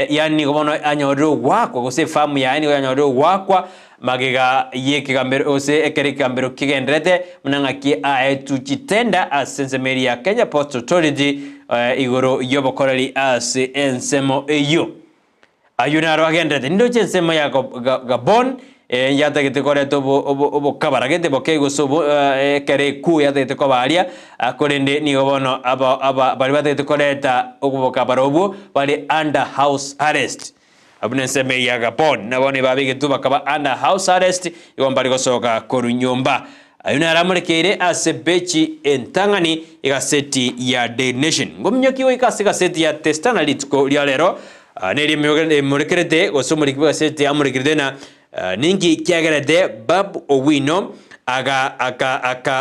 yani gobono anyoro wakwa gose famu yae ni anyoro wakwa magega yeke kambero ose ekeri kambero kigendrete mnangaki aetu chitenda asensemeri ya Kenya Post Authority igoro yobokoreri ase ensemo eyo ayuna rogendrete ndo chensemo ya Gabon yata gete kore to obo kabara gete bokego so kere ku yata gete ko balia akorende ni obono aba bali bata gete kore ta obo kabara obo bali under house arrest abune seme ya Gabon na bone babige tuba kaba under house arrest yombali gosoka korunyomba ayuna aramurekere asebechi entangani igaseti ya The Nation ngomnyokiwe ikasika seti ya testana litko lyalero neri murekerete gosomurikiwe seti amurekere na ningi kiagerede Bab Owino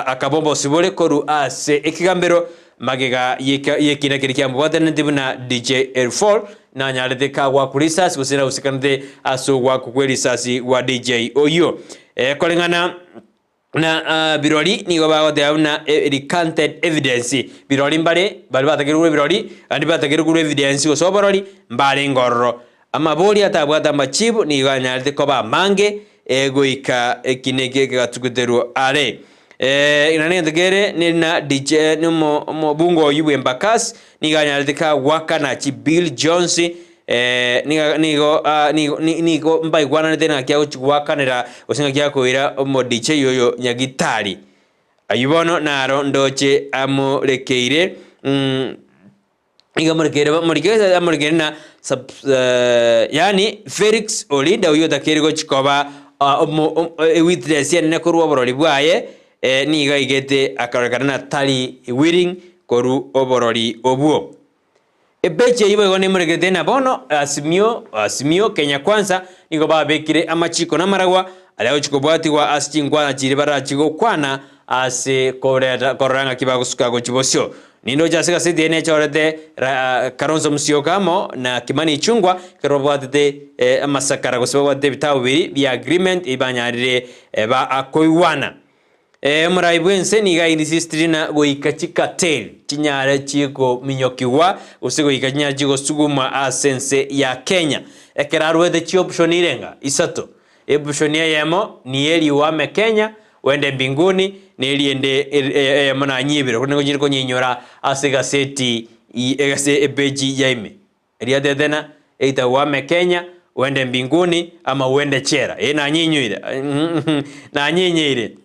akabombo sibole koru ase ekigambero magega yekina kirikia mbwatana ndibuna DJ Airfall na nyarede ka wa kurisasi gusira usikande aso wa kukwerisasi wa DJ Oyo kolengana na biroli ni goba na recanted evidence biroli mbale bali batagiru biroli andi batagiru evidence go soboroli mbale ngorro amaboli atabwata machibu ni ganyalite koba mange egoika ekinege gatukuteru are inane ndegere ni na DJ no bungo yubwe mbakas ni ganyalite ka waka na chi Bill Jones nigo mbai gwana tena kya kuwakanira osinga kya koira mo DJ yoyo nyagitari ayubono naro ndoche amurekeire Igamurikere na yani Felix Olinda uyo takirigo chikoba witness ya nekurwa boroli bwaye niga igete akarakana tali willing koru oborori obuo ebeche ibo igone muregete na bono asimio Kenya Kwanza nigo babekire amachiko namaragwa aleo chikobwatigwa asingwana chiri barachigo kwana ase koranga kibagusuka gochibosyo nindo jasika sidi ene chorete Kalonzo Musyoka na Kimani Ichung'wah kerobwatete amasakara gosebwate bitabu biri bya agreement ibanyarire ba akoiwana muraibwense niga indisistrina goikachika tel chinyare chiko minyokiwa usego ikanya chigo suguma asense ya Kenya ekerarwede chi option irenga isato option yemo ni eli wame Kenya wende mbinguni neliende mona nyibiro kunego nyiriko nyinyora asega seti egase ebeji yaime eliade dena eita wame Kenya wende mbinguni ama wende chera na nyinyuire na nyinyuire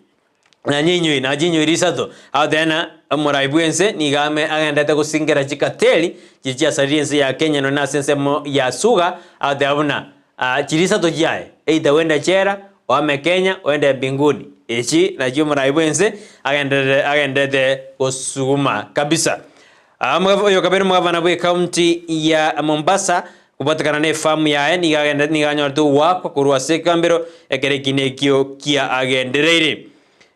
na jinyo isato adena muraibwense nigame agendete gusingera chikateli chichia sariense ya Kenya no nasense mo ya suga adabuna chirisato jae eita wenda chera wame Kenya wenda mbinguni echi na jio muraibwense agendete gusuma kabisa yo kabero mgavana bwe county ya Mombasa kubatakana ne famu yae niganya tu wako kurwa sekambero ekerekine kio kia agendereire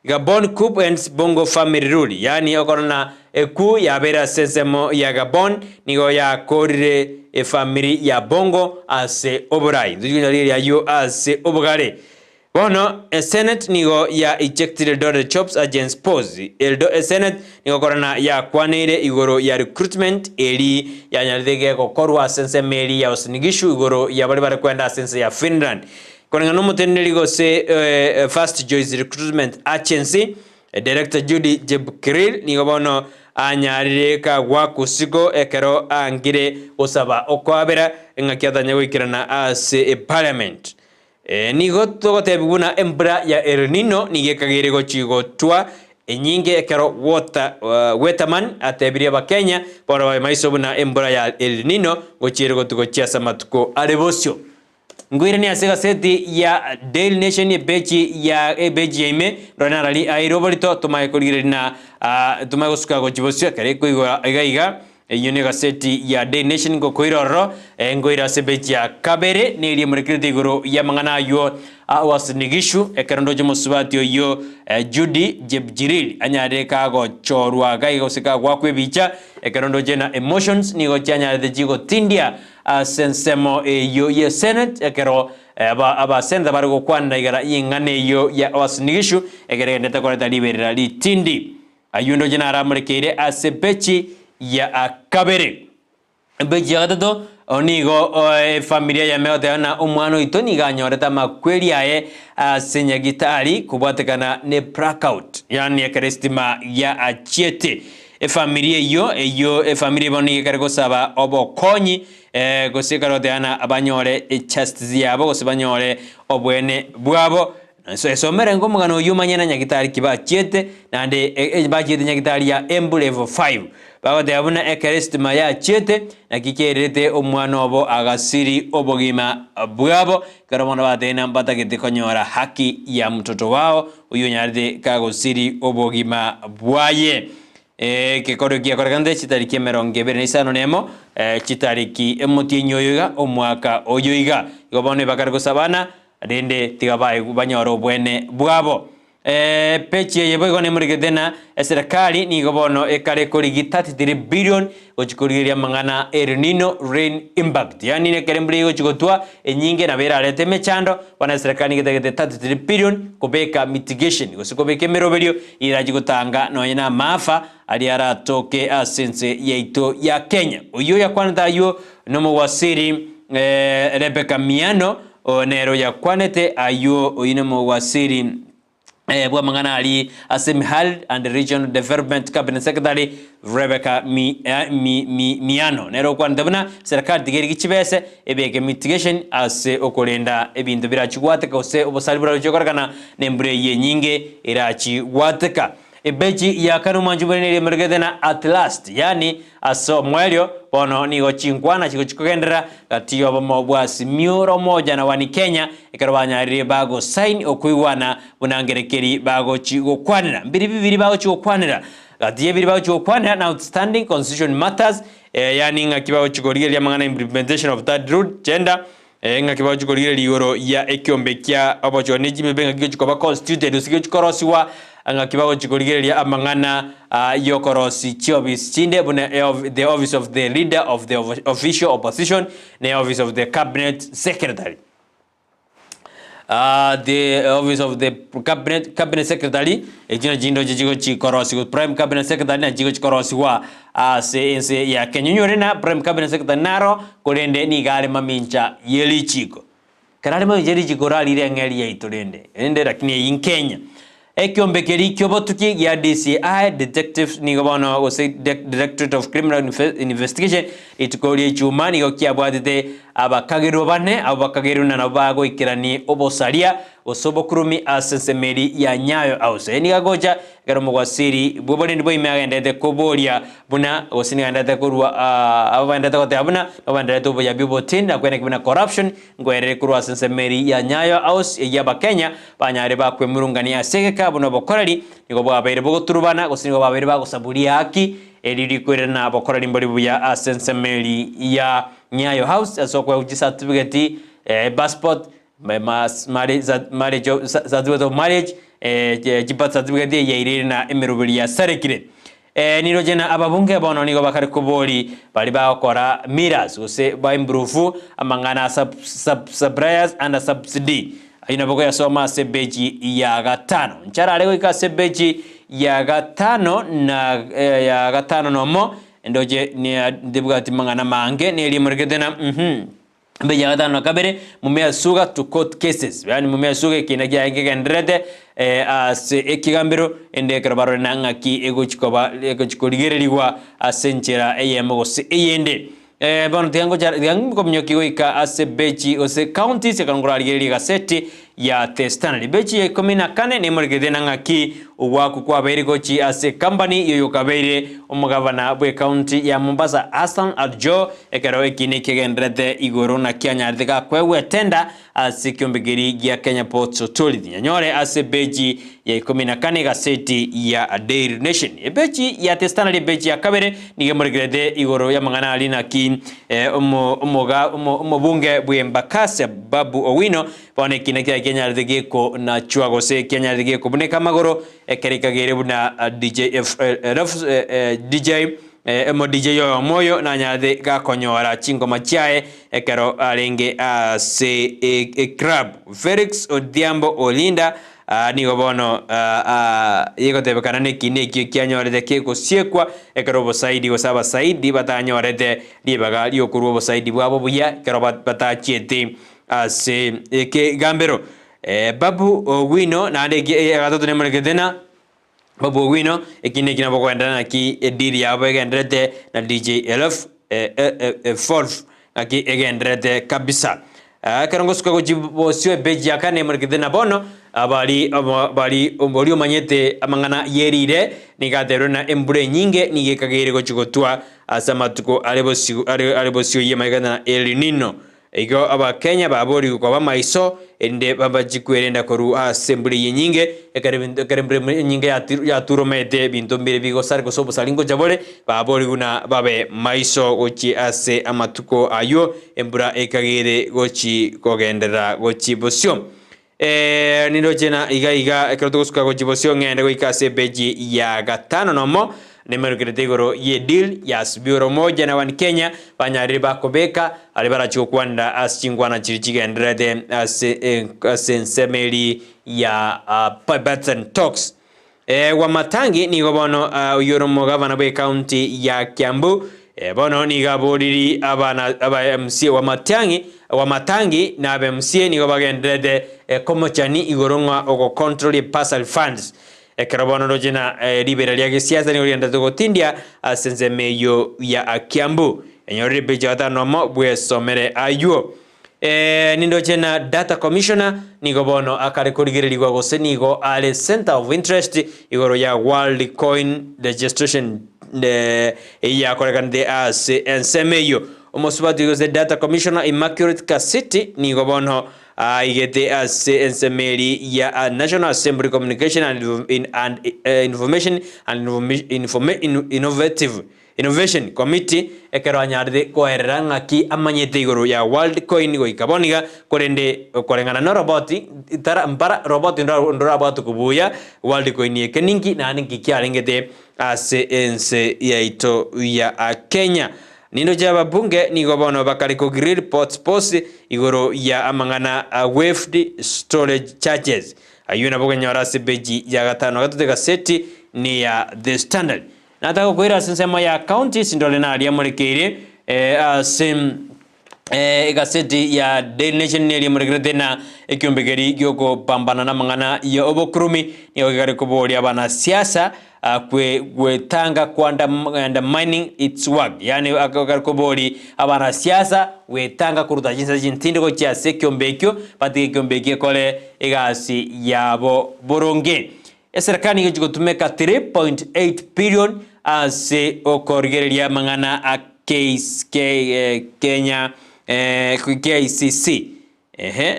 Gabon Coup and Bongo Family Rule yani okorona eku ya bera sensemo ya Gabon nigo ya korire family ya Bongo ase oborai ndunyali ya yo ase obogare bono Senate nigo ya ejected dollar chops against pose Senate nigo korona ya kwanire igoro ya recruitment eli ya nyalidege ko korwa sensemeli ya osnigishu igoro ya bali kwenda sense ya Finland Kwenye nomo teneligo se First Choice Recruitment Agency Director Judy Jebkiril nigo bono anyarire kagwa kusiko ekero angire osaba okwabera ngakiata nyawikirana as parliament nigo togotebuguna embra ya El Nino nigekagire gochigo twa enyinge ekero Weterman atebiria ba Kenya bono maisobuna embra ya El Nino gochirego tugochia samatuko arebosyo Ngwire ni asega seti ya Daily Nation ebechi ya ebeji ime rona rali airobolito tumaye kuligire na tumaye gosuka gochibosyo kare kuiga iga yone seti ya Daily Nation go koiroro ngoira sebechi ya kabere ne ri murekirite guru ya mangana yo wasnigishu ekerondo jomusubati yo Judy Jebjiril anyare ka go chorwa ga gosika gwa kwebicha ekerondo jena emotions ni go chanya de jigo tindia sensemo yo ye Senate ekero aba senda barugo kwanda igara ingane yo ya wasnigishu ekere ndeta koreta liberira li tindi ayundo jena aramurekire asebechi ya akabere beji agado onigo familia ya meote na umwano itoni ganyoreta makweli yae senya gitari kubatekana ne blackout yani ekrestima ya achiete familia yo familia boni karego saba obo konyi gosikaro deana abanyore chest yabo gosibanyore obwene bwabo so esomere ngo mugano yumanyana nyagitari kiba chiete nande bajete nyagitari ya embu level 5 bago de abuna ekerestima ya chete na kikerete omwana obo agasiri obogima bwabo karabona batena mbata gitikonyora haki ya mtoto wao uyo nyaride kagosiri obogima bwaye kekoro kia korekande chitariki emerongebere nisano nemo chitariki emutinyoyoiga omwaka oyoiga igobone bakargo sabana rende tigabaye banyoro bwene bwabo pechi yebo igone murigedena serikali ni gobono ekare korigi 33 billion ochikoriria mangana El Nino rain impact yani ne kerembri ochigotwa enyinge na bera rete mechando wana serikali gete 33 billion kubeka mitigation gosikobeke meroberio irajigotanga no ina maafa aliara toke asense yeito ya Kenya uyo ya kwanza yo nomo wasiri Rebecca Miano onero ya kwanete ayo oyinemo wasiri bwa mangana ali Health and Regional Development Cabinet Secretary Rebecca Miano nero kwa ndabuna serikali tigeri gichibese ebeke mitigation ase okolenda ebintu birachigwateka ose obosalibura jokoragana nembure yenyinge irachigwateka ebeji ya kanu manjubene mergedena at last yani aso mwelio bono nigo chinkwana chikogendera katiyo bomobwa simioro moja na wani Kenya ikarwanya ribago sign okuiwana bunangerekeri bago chigokwanira mbiri bibiri bago chigokwanira gatie biri bacho kwana na outstanding constitution matters yani nga kibao chikorigeria mangana implementation of that root gender nga kibao chikorigeria igoro ya ekiombe kya opportunity mebenga kiko chikoba constituted usikyo chikorosiwa nga kibao chikorigeria amangana yokorosi chiobis chinde bune the office of the leader of the official opposition the office of the cabinet secretary. The office of the cabinet secretary ejina jindo jigo chikorosi prime cabinet secretary na jigo chikorosi wa se ya kenyunyore na prime cabinet secretary naro kurende ni gale mamincha yeli chiko karale mo yeli chiko rali ngeli ya itorende ende lakini in Kenya ekiombe keri kyobotuki ya DCI detectives ni gobono go say directorate of criminal investigation itukori chuma ni gokiabwadite abakagero bane abakagero na nabago ikirani obosaria osobokurumi asensemeri ya nyayo ause ni gagoja garomo gwasiri bobone ndibo imeagendete koboria buna osini gandete kurwa abandete kote abuna abandete to ya bibotin na kwene kibina corruption ngwere kurwa asensemeri ya nyayo ause ya bakenya banyare bakwe murungani asegeka buna bokorari nigo babere bogoturubana osini babere bagosaburia haki eliri kwirena bokorari mbori buya asensemeri ya nyayo house asokwa uji certificate passport marriage certificate of marriage jipat certificate ya iriri na emerubiri ya sarekire niro jena ababunge bono nigo bakari kubori bali bakora miras use ba improve amangana suppliers and subsidy ayina boko ya soma sebeji ya gatano nchara lego ika sebeji ya gatano na ya gatano nomo ndoje ni debugati mangana mange ni elimurgedena beja gatano kabere mumea suga to court cases yani mumea suga kinagia ngendrede as ekigambiro ende krabaro nanga ki ego chikorigererigwa asenchera eyemo se eyende bono tiango ko mnyoki ika asebeji ose counties ekangura rigeriga seti ya testanali beji ya 14 ne morgedena ngaki uwaku kwa beri gochi ase company yoyo kabere omugavana bwe county ya Mombasa Hassan Aljo ekero ekine kegendrede igoro na kyanyardika kwewe tenda ase kyombegeri ya Kenya Ports Authority nyanyore ase beji ya 14 gaseti ya Daily Nation beji ya testanali beji ya kabere nige morgede igoro ya mangana alina ki umubunge bwe Mbakase Babu Owino bone kinekya Kenya Rdegeko na chuagose Kenya Rdegeko buneka magoro ekerika gere buna DJ yo moyo na nyade gakonyora chingoma chiae ekero alenge se crab Felix Odhiambo Olinda ni gobono yego tebekana ne kineki kyanyorede keko siekwa ekero bosaidi gosaba saidi batanyorede libaga liokurwo bosaidi bwabo buya ekero batachiete ase ke gambero Babu Owino na ndege agatoto ne murgedena Babu Owino ekine kina bokwendana ki ediri yabo egendrete na DJ Elf Forf aki egendrete kabisa karongo suka gojibo sio beji akane murgedena bono abali ombori manyete amangana yerire nigatero na embure nyinge nigekagere gochigotwa asamatuko alebosio yemagana na El Nino ego aba Kenya babori kwa maiso ende baba jikwerenda koru assembly nyinge ekarembre nyinge ya turomete binto mbere bigo sarko sobo salingo jabole babori guna babe maiso gochi ase amatuko ayo embura ekagere gochi kogendera gochi bosio nindo jena iga ekrotosuka gochi bosio ngende goikase beji ya gatano nomo nemero kiretegoro ye deal ya sbioro moja na wan Kenya banyariba kobeka alibara chokwanda aschingwana chirichiga ndrede asensemeli ya Brighton talks Wamatangi ni gobono uyoromo gavana bwe county ya Kiambu bono ni gaboriri abana aba MC Wamatangi na aba MC ni gobagendrede komochani igoronga ogo control personal funds ekarabono rojena libera lya siasa ni orienta togotindia asensemeyo ya Kiambu enyori bejata nomo bwe somere ayo nindo chena data commissioner nigo bono akare kurigirirwa gose nigo ale center of interest igoro ya world coin registration ya korekande as ensemeyo omosubati gose data commissioner Immaculate Kasiti nigo bono igete ase ensemeri ya National Assembly Communication and Information Innovation Committee ekero anyarde koerera ng'aki amanyete igoro ya World Coin goikaboniga korengana no roboti itara mpara roboti ndora batu kubuya World Coin yekeningi na ningi kyarengete ase ense yaito ya Kenya. Nindo jaba bunge nigo bono bakari ko grill pots post igoro ya amangana waived storage charges ayuna boga nyora sebeji ya gatano gatutega seti ni ya The Standard. Nataka kuira sensema ya counties ndole na ali amurekere sim gazeti ya Daily Nation ni amurekere na ekyombegeri gyoko pambana na mangana ya obokurumi ni ogari kubori abana siasa kwetanga kwanda mining its work yani akakobori abana siasa wetanga kuruta jinsa jintinde ko kya sekyombekyo pati kyombekye kole igasi yabo boronge eserikali ngiko tumeka 3.8 billion ase okorigereria mangana Kenya KCC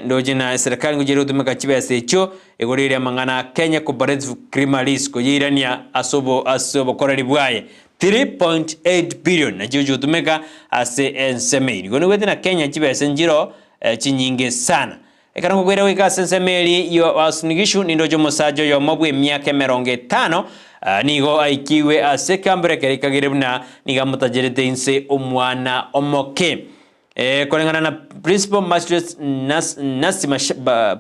ndojina serikali ngujero tumeka chibe secho egorire mangana Kenya Cooperative Criminals kujirania asobo korari bwaye 3.8 billion na juju tumeka ase ensemeri gono wetena Kenya chibe senjiro chinyinge sana ekana kukwira wika sensemeri yo asnigishu nindojo mosajo yo mabwe myaka 50 nigo aikiwe ase kambere kerikagirebna niga mutajerete inse omwana omoke kolengana na principal magistrate Nasi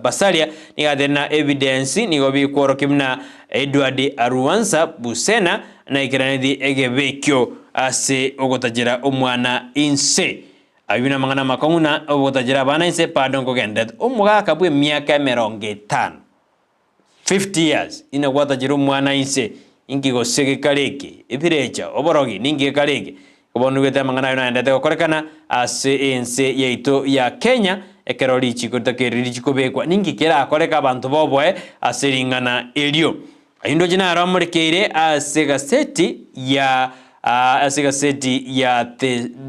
Basalia niga dena evidence nigo bi korokimna Edward Aruansa Busena na ikiranidi egebekyo ase ogotajira omwana inse ayuna mangana makonguna ogotajira bana inse padongo gendet omuga kabwe myaka 50 years ina gotajira omwana inse ingigo sege kaleke epirecha oborogi ningi kaleke obonu geta mangana yona ndete korekana ase ense yeito ya Kenya ekerori chikotakeri chikobekwa ningi kera akoreka abantu bobwe aseringana elio ayindo jina aramurekeire ase gazeti ya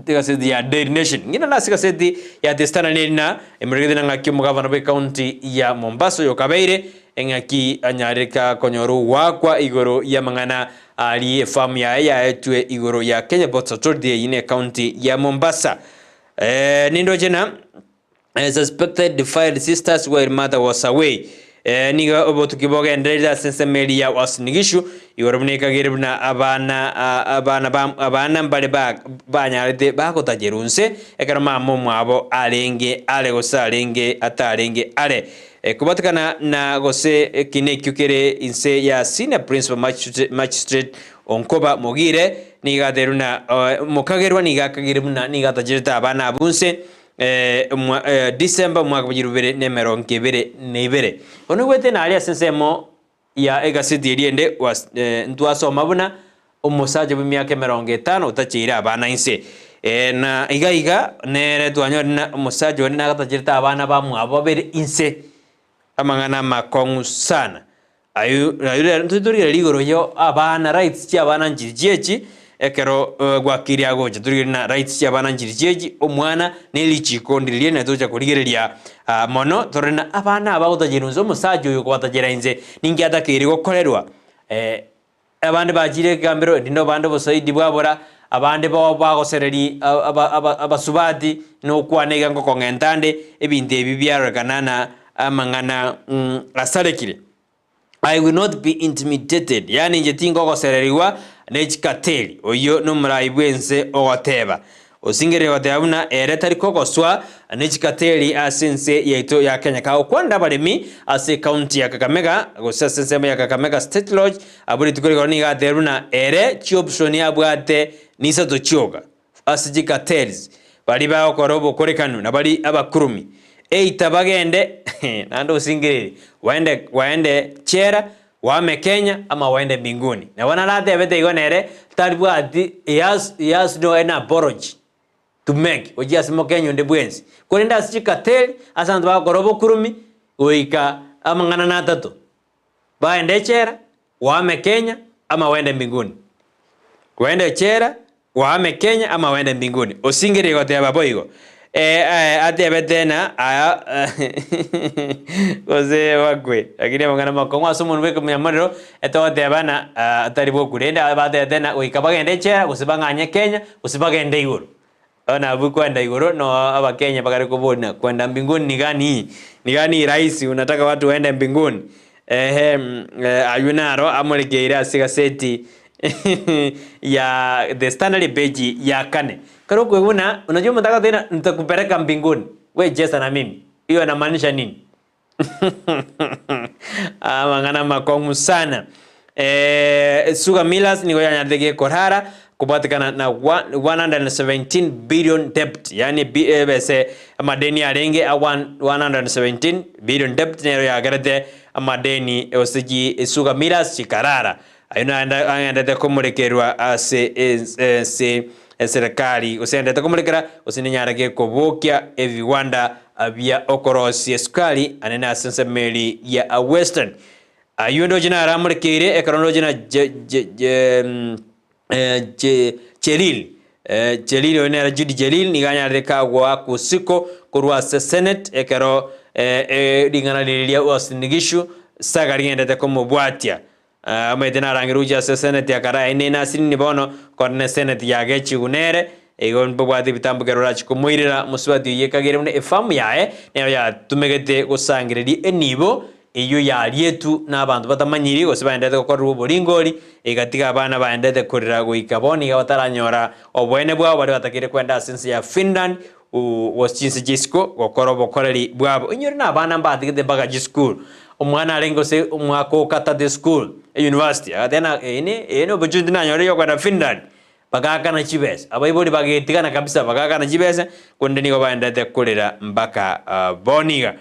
gazeti ya Daily Nation ngina na gazeti ya The Standard na emerede na ngaki mugavana be county ya Mombasa yokabeire engaki anyareka konyoru wakwa igoro ya mangana ali farm ya etwe igoro ya Kenya Ports Authority ine county ya Mombasa nindo jena suspected defiled sisters while mother was away niga obotu kiboga ndreda sensemeli ya wasnigishu iworobneka gerebna abana mbale banyarete bakotajerunse ekarama momwabo alenge ale gosalenge atalenge ale kubatakana na gose kinekyukere inse ya senior principal magistrate onkoba mogire niga deruna mokagerwa niga kagirebna niga tajereta abana abunse December mwaka bujirubere nemero nkebere neibere ono gwete na ali asensemo ya egasidi eriende ntwasoma buna omusaje b'imyaka 50 utachira abana inse na iga nere twanyorina omusaje wari nagatachirita abana bamwe abobere inse amangana makongu sana ayu ntuturire ligoro yo abana rights chi abana njirijechi ekero gwakiria goje turire na rights chi abana njirijechi omwana nelichikondiririe na toja kurigereria mono torena abana abagutajerunzo omusaje uyo kwatajera inze ningi atakiri gokorerwa abande bajire gambero ndindo bande bosaidi bwabora abande bagosereri abasubati no kwanega ngo kongentande ebinde ebibyaro kanana amangana asarekire I will not be intimidated yani njetingo gosereriwa nechikateli oyo no muraibwense ogoteba osingere goteabuna eretari kogoswa nechikateli asense yeito ya Kenya ka kwanda baremi ase county ya Kakamega gosasense ya Kakamega State Lodge aburi tukuri goni ga deruna ere chi option ya bwate nisa to chioga asijikatels bari ba okorobo korekanu na bari abakurumi tabagende nando singiri waende chera wame Kenya ama waende mbinguni na wanalate bete igonere talibwa ati yes no ena boroji to make oji asimo Kenya nde bwenzi kolinda sikateli asandu ba korobo kurumi oika amangana na tato waende chera wame Kenya ama waende mbinguni waende chera wame Kenya ama waende mbinguni osingiri gote ababoigo atebe tena aya koze wakwe akire mangana makongo asumu nwe kumyamaro etotebana ataribo kurenda abate tena uikabagende chera usibanganye Kenya usibagende iguru ona bukwenda iguru no abakenya bakari kubona kwenda mbinguni ni gani rahisi unataka watu waende mbinguni ayunaro amulegeira asigaseti ya the standard page ya kane karo kweguna unajua mtaka tena nitakupeleka mbinguni we Jesa na mimi hiyo inamaanisha nini? Mangana makongu sana Sugar Millers ni goya nyadege korara kupatikana na 117 billion debt yani bse madeni ya renge 117 billion debt nero ya garade madeni osiji Sugar Millers chikarara ayuna anda kumurekerwa se serikali usende takumulekera usininyarage kobokia eviwanda vya okorosi sukali anena asense meli ya western ayundo jina ramulekere ekrono jina Jelil onera Judy Jelil niganya reka gwa kusiko kurwa senate ekero dingana lilia wasinigishu sagari ngende takumubwatia amedena rangiruja senate ya kara enena sinni bono korne senate ya gechi gunere egon bwati bitambu gerora chikumwirira muswati yekagere ne efamu yae ne ya tumegete gusangiriri enibo iyo yarietu n'abantu batamanyiri gose baendete gukora uburingori egatiga abana baendete kurira guikaboni gabataranyora obwene bwabo bari batakire kwenda since ya Finland washinse jisco gukora bokoreri bwabo inyori n'abana mbatigite baga school umwana arengo se umwako kata de school university atena ene bujundi nanyore yo kwenda Finland bagaka na chibese abayibodi bagetigana kabisa bagaka na chibese kundeni go baendete kurira mbaka boniga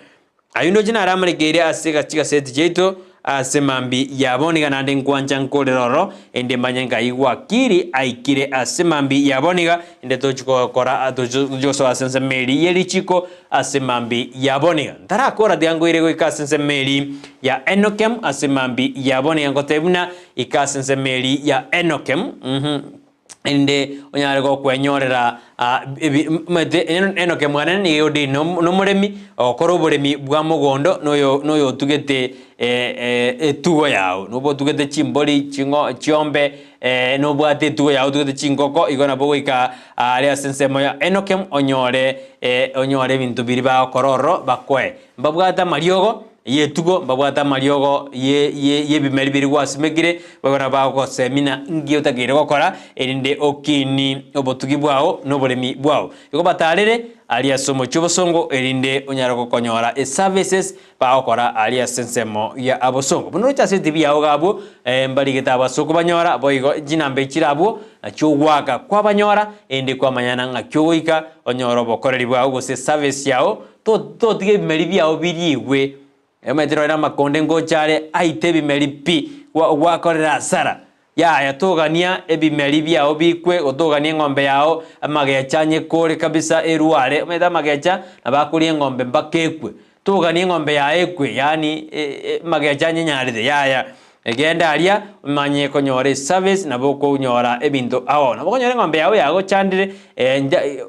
ayundo jina aramulegeire asika chika seti jeito asemambi yaboniga nande nkwanja nkolero ende manyenga igwakiri aikire asemambi yaboniga ende tochiko kora atojoso asense meli yelichiko asemambi yaboniga ndarakora diango irego ikasense meli ya Enokem asemambi yaboniga ngotebuna ikasense meli ya Enokem ende onyarego kwenyorera Enokem mwana ni yodi no muremi okoro buremi bwa mugondo noyo tugete tugo yawo no tugete chimboli chingo chiombe no bwate tugo yawo tugete chingoko igona bogoika ali sensemo ya Enokem onyore bintu biri ba kororo bakwe mbabwata mariogo yetugo babwata mariogo ye bimeri biri gwasimegire bagona bago semina ngiyo tagire gukora erinde okini obotugi bwao no buremi bwao iko batarere alia somo chubosongo erinde onyara gukonyora services baokora alia sensemo ya abosongo buno cha seti bya ogabo mbali geta abasoko banyora boigo jinambe kirabo achugwaka kwa banyora ende kwa manyana ngakyoika onyoro bokoreri bwao gose service yao to tige bimeri byao biriwe emetero era makonde ngochare aite bimeri pi wakorera sara ya togania ebimeri byao bikwe otogania ngombe yao amagecha nye kore kabisa eruare omeda magecha nabakuri ngombe mbakekwe togania ngombe ya ekwe yani magecha nyanyaride ya egenda alia manye konyore service naboko unyora ebinto aho naboko nyore ngombe yawe yago chandire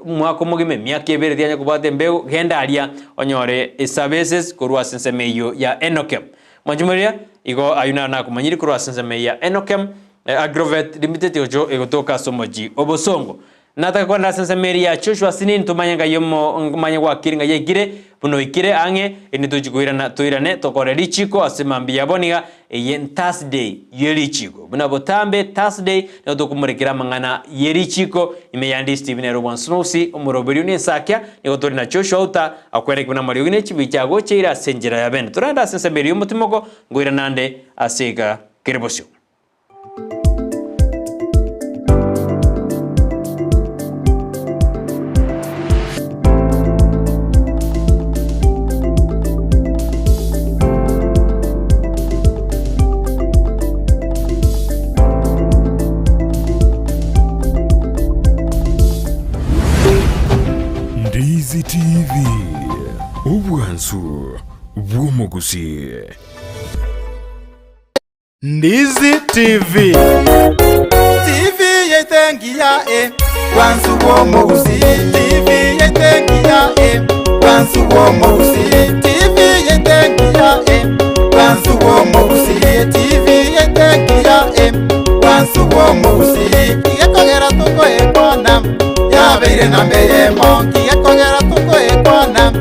mwako mugime myaka ebere dyanya kubate mbego genda alia onyore services kurwa sensemeyo ya Enokem majumaria igo ayuna na kumanyiri kurwa sensemeyo ya Enokem Agrovet Limited ojo egotoka somoji obosongo nataka kwenda sensemeyo ya Joshua sinin tumanyanga yomo ngumanya kwa kiringa yegire buno ikire ange eni tujiguirana toirane tokore lichiko asemambi yaboniga yen Thursday yelichiko buna botambe Thursday no dokumurikira mangana yelichiko imeyandi Steven Rowan Snowsi umuroberi Ensakia igotori na Joshua uta akwere kuna mariogine chibichago cheira senjera ya ben turanda sensemeyo yomutimoko nguirana ande asega kerebosyo Ndizi TV ubwansu bw'omugusi. Ndizi TV yetengia wansu bw'omugusi TV yetengia wansuwo Gusii TV yendengia wansuwo Gusii TV yendengia wansuwo Gusii kigekogera tuko ekwana yabeire na mbeyemo kigekogera tuko ekwana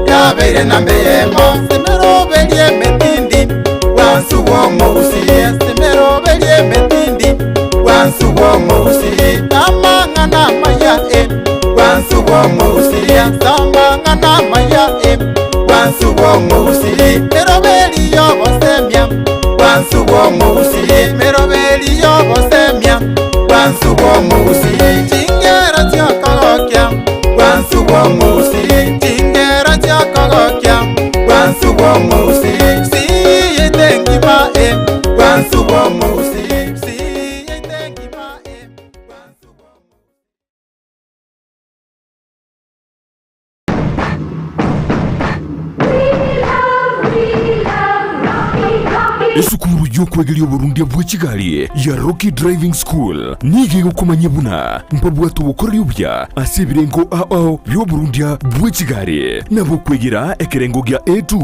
yabeire na mbeyemo semeroberie metindi wansuwo Gusii semeroberie metindi wansuwo Gusii amangana maya wansuwo Gusii samangana maya wansuwo Gusii merobeli yobosemya wansuwo Gusii merobeli yobosemya wansuwo Gusii chingera chakogokya wansuwo Gusii chingera chakogokya wansuwo Gusii siyetengima wansuwo Gusii siyetengima wansuwo esukuru y'okwegerya oburundi bwa kigali ya Rocky Driving School nige gukomanya buna mpabwatu bukorera ubya ase birengo ao by'oburundi bwa kigali nabo kwegera ekerengo gya A2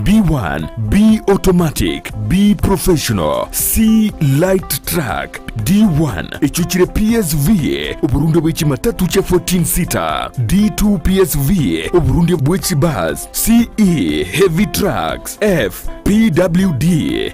B1 B automatic B professional C light track D1 echuchire PSV oburundi bwa kimatatu cha 14 seater D2 PSV oburundi bwa kibus CE heavy trucks F PWD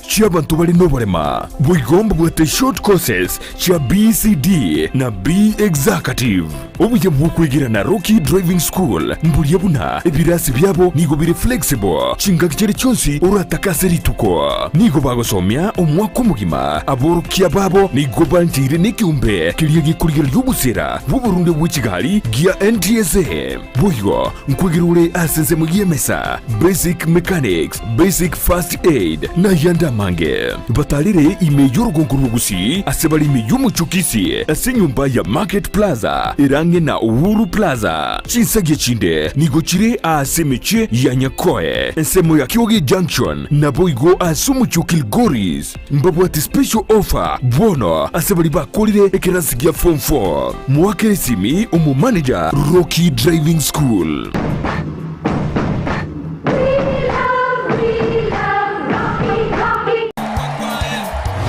cy'abantu bali n'oburema bwigomba bwate short courses cya BCD na B executive obuye bw'okwigira na Rocky Driving School mbulye buna ebirasi byabo nigo biri flexible chingakichere cyonsi urataka rituko nigo bagosomya omwaka omugima aborukia babo nigo bantire n'ikiumbe kiriye gikurira ry'ubusera bw'Uburundi bw'ikigali gya NTSA bwoyo nkwigirure asenze mu yemesa basic mechanics basic first aid na yanda mange batalire imeyo rugonguru Gusii asebali imeyo muchukisi asenyumba ya Market Plaza irange na Uhuru Plaza chinsage chinde nigo chire asemeche ya Nyakoe ensemo ya Kiogi Junction na boigo asumuchu Kilgoris mbabu ati special offer bwono asebali bakolire ekerasi gya form 4 mwake simi umu manager Rocky Driving School.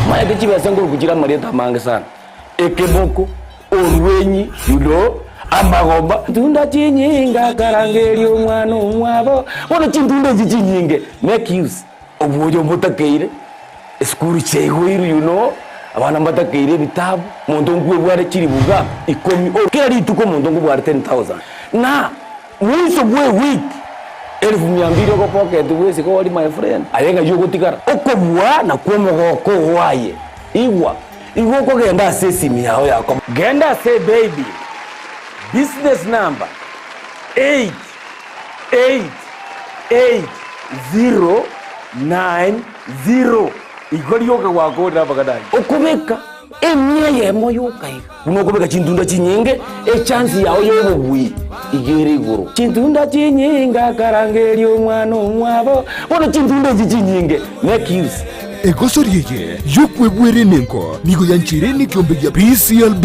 Maya kibasanguru kugira mareta mange sana ekeboko orwenyi yudo amagomba tunda chinyinga karangeri omwana omwabo wono chintunda chinyinge make use obuyo mutakeire school chegwiru abana mbatakeire bitabu muntu ngwe bware kiri buga ikomi kera rituko muntu ngwe bware 10,000 na mwiso bwe week 1200 ko pocket wese ko wali my friend ayenga yugo tikara okobwa na kwomogoko waye iwa ko genda sesi mi yao yako genda say baby business number 888090 igori yoga wako ndabagadaye okubeka emye yemo yokai unokubeka chintunda chinyinge chance yao yobugwi igere iguru chintunda chinyinga karangeri omwana omwabo wono chintunda chinyinge make use egosoriye yokwebwere nenko nigo yanchire n'ikiombe ya PCLB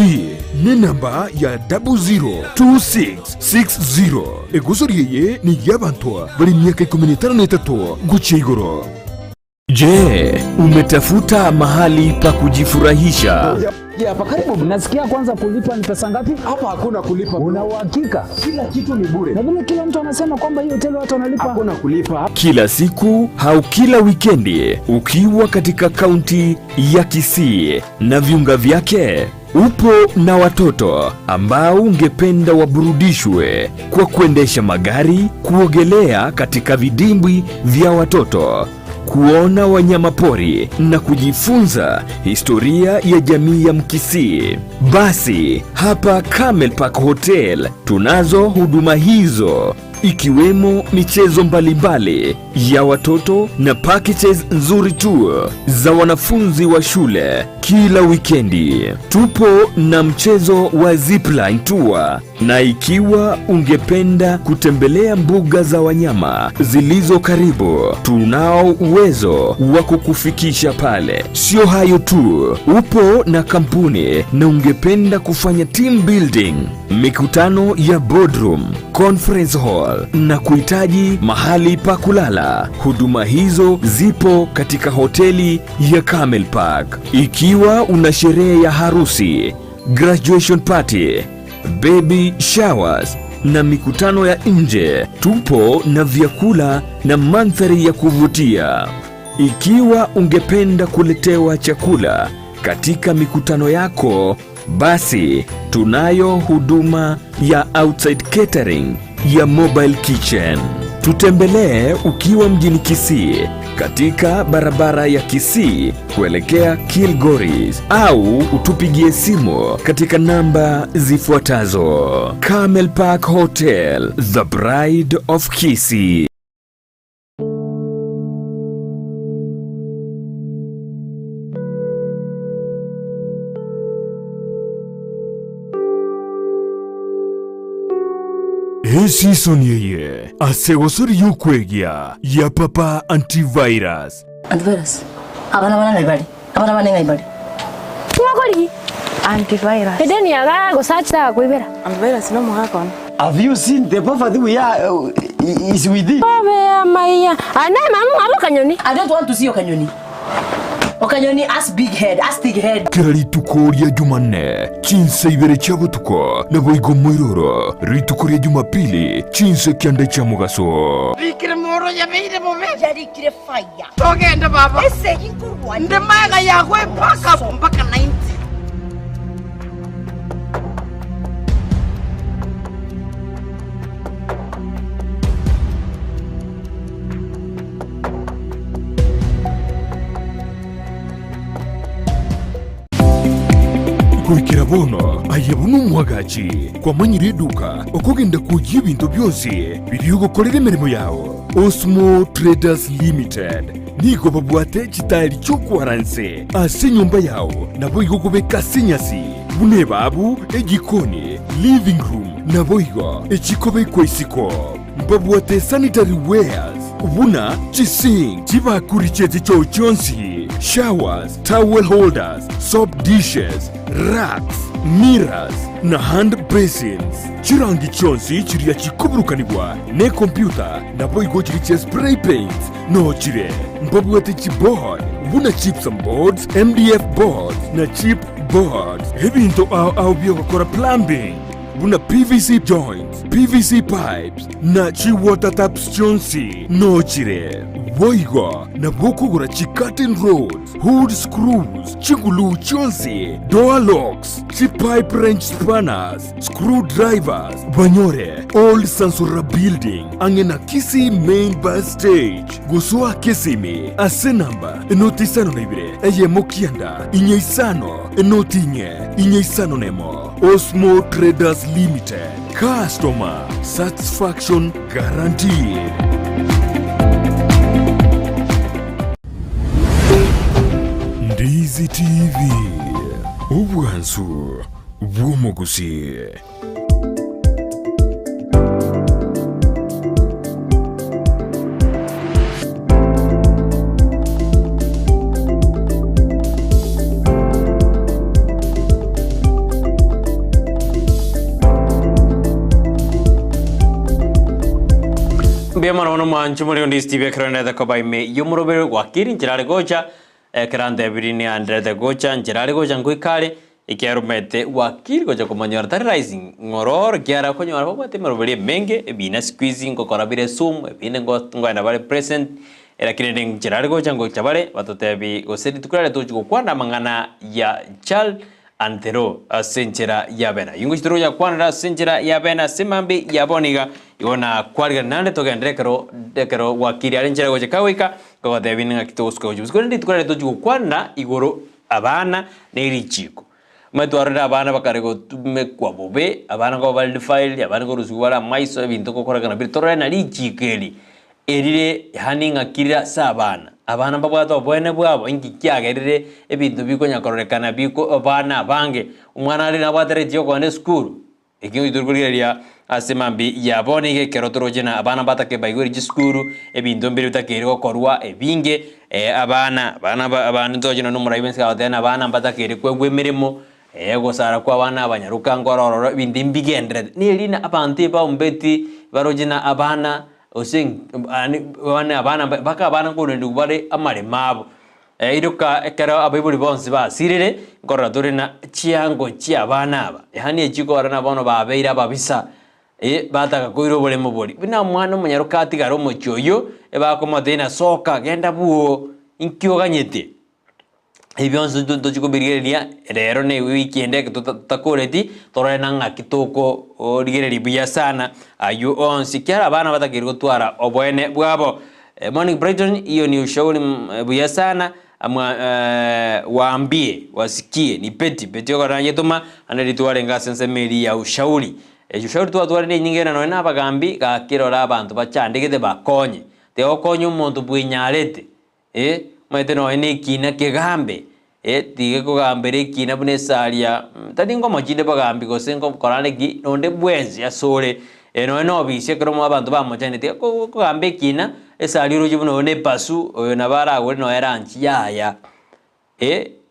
ne namba ya 002660 egosoriye ni y'abantu bari myaka 13 guca igoro. Je, umetafuta mahali pa kujifurahisha? Hapa karibu. Nasikia kwanza kulipa ni pesa ngapi? Hapa hakuna kulipa. Una uhakika? Kila kitu ni bure. Na vile kila mtu anasema kwamba hii hoteli watu wanalipa. Hakuna kulipa. Kila siku au kila wikendi ukiwa katika kaunti ya Kisii na viunga vyake, upo na watoto ambao ungependa waburudishwe kwa kuendesha magari, kuogelea katika vidimbwi vya watoto, kuona wanyama pori na kujifunza historia ya jamii ya Mkisii. Basi hapa Camel Park Hotel tunazo huduma hizo, ikiwemo michezo mbalimbali ya watoto na packages nzuri tu za wanafunzi wa shule kila wikendi. Tupo na mchezo wa zipline tour, na ikiwa ungependa kutembelea mbuga za wanyama zilizo karibu, tunao uwezo wa kukufikisha pale. Sio hayo tu, upo na kampuni na ungependa kufanya team building, mikutano ya boardroom, conference hall mall na kuhitaji mahali pa kulala, huduma hizo zipo katika hoteli ya Camel Park. Ikiwa una sherehe ya harusi, graduation party, baby showers na mikutano ya nje, tupo na vyakula na mandhari ya kuvutia. Ikiwa ungependa kuletewa chakula katika mikutano yako, basi tunayo huduma ya outside catering ya mobile kitchen. Tutembelee ukiwa mjini Kisii katika barabara ya Kisii kuelekea Kilgoris, au utupigie simu katika namba zifuatazo. Camel Park Hotel, the Bride of Kisii. Season yeye asegosori yukwegia ya papa antivirus. Antivirus? Abana bana ibali. Makori antivirus. Edeni yaga go search ta kuibera. Antivirus no muhaka. Have you seen the papa that we are is with it? Baba maya. Ana mamu abo kanyoni. I don't want to see your kanyoni. Okanyoni as big head, as big head. Kirali tukoria Jumanne, chinse ibere chabo tuko, na boigo moiroro, ritukoria Jumapili, chinse kiande cha mugaso. Rikire moro ya beire mome. Ya rikire fire. Togenda baba. Ese hinkurwa. Ndemaga yakwe mpaka 90. Kuikira bono ayabunu mwagachi kwa manyiri duka okogenda kujya ibintu byose biri gukorera imirimo yawo. Osmo Traders Limited niko babwate kitali cyo kwaranse ase nyumba yawo nabo igokubeka sinyasi bune babu egikoni living room nabo igo ekikobe kwesiko babwate sanitary wares ubuna chising chibakuri chete cyo chonsi showers, towel holders, soap dishes, racks, mirrors na hand basins. Chirangi chonsi chiria chikuburukanibwa ne computer na boigo chiri spray paints no chire mbabwate chipboard buna chips and boards, MDF boards na chip boards. Hebinto au biokora plumbing buna PVC joints, PVC pipes na chi water taps chonsi no chire boigo na bokugura chi curtain rods, hood screws, chingulu chonsi, door locks, chi pipe wrench spanners, screwdrivers, banyore old Sansura building angena Kisii main bus stage gusua Kisimi ase namba enotisano naibire eye mokianda inyeisano enotinye inyeisano nemo. Osmo Traders Limited, customer satisfaction guaranteed. Ndizi TV, ubwansu bw'omugusi. Biamano no manchu muri Ndizi TV krana da kobai me yumurobere wakiri njirale gocha krande birini andre da gocha njirale gocha nguikale ikiarumete wakiri gocha kumanyora tari rising ngoror kiara konyora babate marobere menge bina squeezing kokora bire sum bine ngwana bale present era kinende njirale gocha ngocha bale batotebi goseri tukurale tujuko kwana mangana ya chal antero senchera yabena yungustro ya kwana senchera yabena simambi yaboniga yona kwalga nande to dekero wakiri alenchera goje kawika ko devina kitosko jusko ndi tukare to juko kwana igoro abana nerichiko matwarira abana bakarego tumekwa bobe abana ko valid file abana ko rusubara maiso bintu ko koragana bitorera na lichikeli erire haninga kira sabana abana babwato bwene bwabo ingi kyagerire ebintu bikonya kororekana biko abana bange umwana ari nabadere tyo kwa school ikintu iturguliria asemambi yabonige kerotorojena abana batake baigori school ebintu mbere utakere korwa ebinge abana tojena no murayibense abana abana batakere kwegwe mirimo gosara kwa abana abanyaruka ngorororo bindi mbigendere nilina abante ba umbeti barojina abana osing wane abana baka abana ko ndu bare amare mabo iruka ekero abibuli bonse ba sirire ngorra turi na chiango chia abana aba yani echikora na bono babeira babisa bataka koiro bole mobori bina mwana munyarukati garo mochoyo bakomodena soka genda buo inkioganyete ibionzo tuchikubirigeria rero ne weekend tutakoreti torena ngakitoko origereri buya sana ayu onsi kyara abana batakiri gutwara obwene bwabo morning Brighton iyo ni ushauri buya sana waambie wasikie ni peti okoranye tuma analitware ngasense meri ya ushauri ushauri twatware ni nyingena no na bagambi gakirora abantu bachandegete bakonye te okonye umuntu bwinyarete maite no ene kina kegambe tige kugambere kina bunesaria tadingo mojinde bagambi gosengo korane gi nonde bwenzi asore no bise kromo abantu bamojane te kugambe kina esali ruju no ne pasu na bara we no era anchi yaya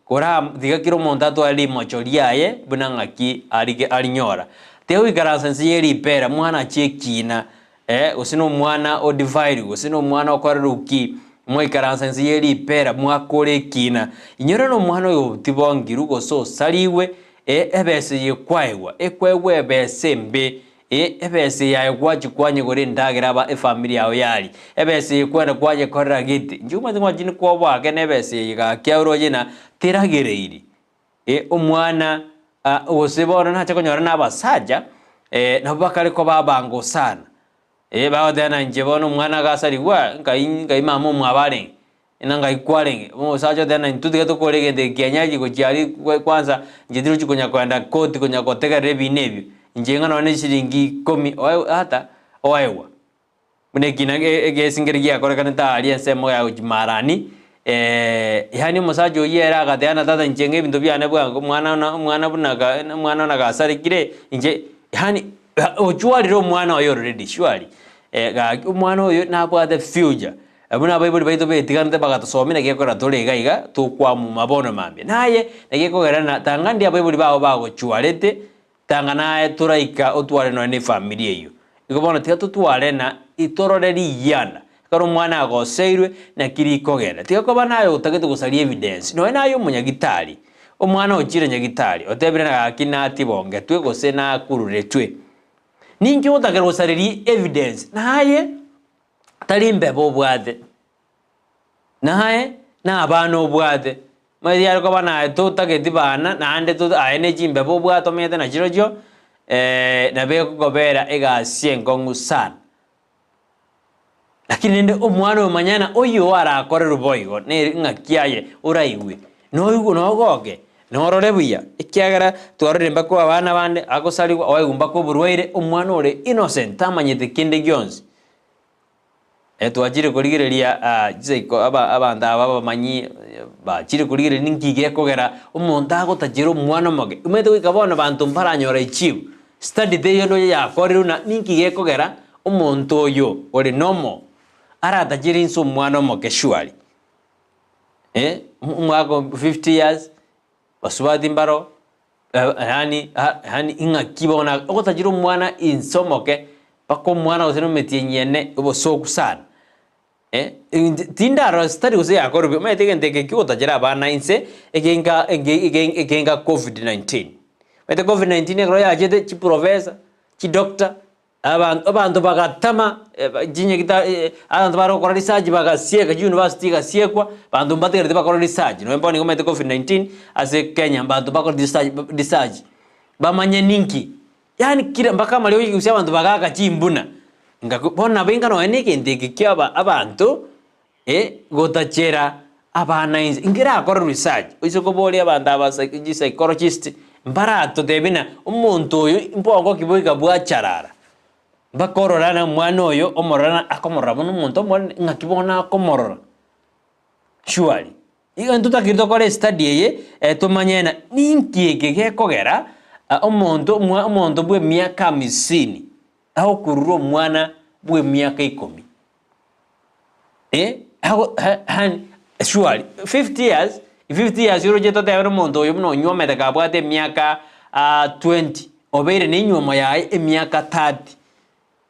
kora diga kiro montato ali mochoria bunangaki arige alinyora te uikaransa nsiyeri pera mwana chekina usino mwana o divide usino mwana okwaruki mwikaransa nsiyeri pera mwakore kina inyora no mwana yo tibongiru goso saliwe ebese yekwaiwa ekwewe ebese mbe ebese ya gwaji kwanye gore ndagira ba family yawe yali ebese kwenda kwaje korra giti njuma zimwa jini kwa bwake nebese yiga kyauroje na tiragereiri omwana osebora na chakonyora nabasaja nabakari ko babango sana bawadana njebono mwana gasaliwa ngai mama mwabare inanga ikwalenge musaja dana ntudike to kolege de kenyaji ko cyari kwanza njediru chikonya kwanda koti konya koteka rebi nebyo njenga none shiringi 10 hata oewa mune kina gesingeri ya koreka nta aliense mo ya ujimarani yani musajo yera gatana tata njenge bintu byane bwango mwana na gasari kire nje yani ochualiro mwana oyo already surely ga mwana oyo nabwa the future abuna bible baito betigante bagatosomina gekora tolega iga tukwa mu mabono mambe naye nagekogerana tangandi bible bago chualete tangana turaika otware no ni familia iyo ikobona tia tutware na itororeri yana karo mwana agoseirwe na kiri kogera tia ko banayo utagete gusali evidence no nayo munyagitari omwana ochire nyagitari otebire na akina atibonge twe gose na kurure twe ninki utagera gusali evidence naye talimbe bobwade naye na abana obwade Maria ko bana to tageti bana na ande to aene jimbe bobwa to mete na jirojo na be ko bera ega siengo ngusan lakini nde omwana omanyana oyo ara akorera boigo ne ngakiaye uraiwe no yugo no goge no rorebuya ikiagara twarore mbako abana bande agosali oyigumba ko burwaire omwana ore innocent amanyete kinde gyonzi twajire kurigireria jiseiko abanda aba manyi bachire kurigireria ningige kogera umuntu agotajira umwana moge umete wikabona bantu mparanyora ichibu study de yono ya koriruna ningige kogera umuntu oyo ori nomo ara tajira inso umwana moge surely umwako 50 years basubadi mbaro hani inga kibona ogotajira umwana insomoke bako mwana oseno metienyene obosoku sana tinda rastari use yakoro me tegenteke kyota jira bana inse egenga COVID-19 mete COVID-19 ekro ya jete chi professor chi doctor abantu bagatama jinye kita abantu baro kora research bagasieka university gasiekwa bantu mbategere bakora research no mboni komete COVID-19 ase Kenya bantu bakora research bamanye ninki yani kira mpaka malio yikusia abantu bagaka chimbuna ngakubona benga no eneke ndeke kyaba abantu gotachera abana inze ingira akora research isoko boli abantu psychologist mbarato debina umuntu oyo impongo kiboika bwacharara bakororana mwana oyo omorana akomorra bono umuntu ngakibona akomorra surely iga ntutakirito kore study eye tumanyena ninkiege gekogera omuntu bwe miaka 50 aho kururo mwana bwe miaka 10 surely 50 years yoro jeto tayaro mondo yo no nyoma daga bwate miaka 20 obere ni nyoma ya miaka 30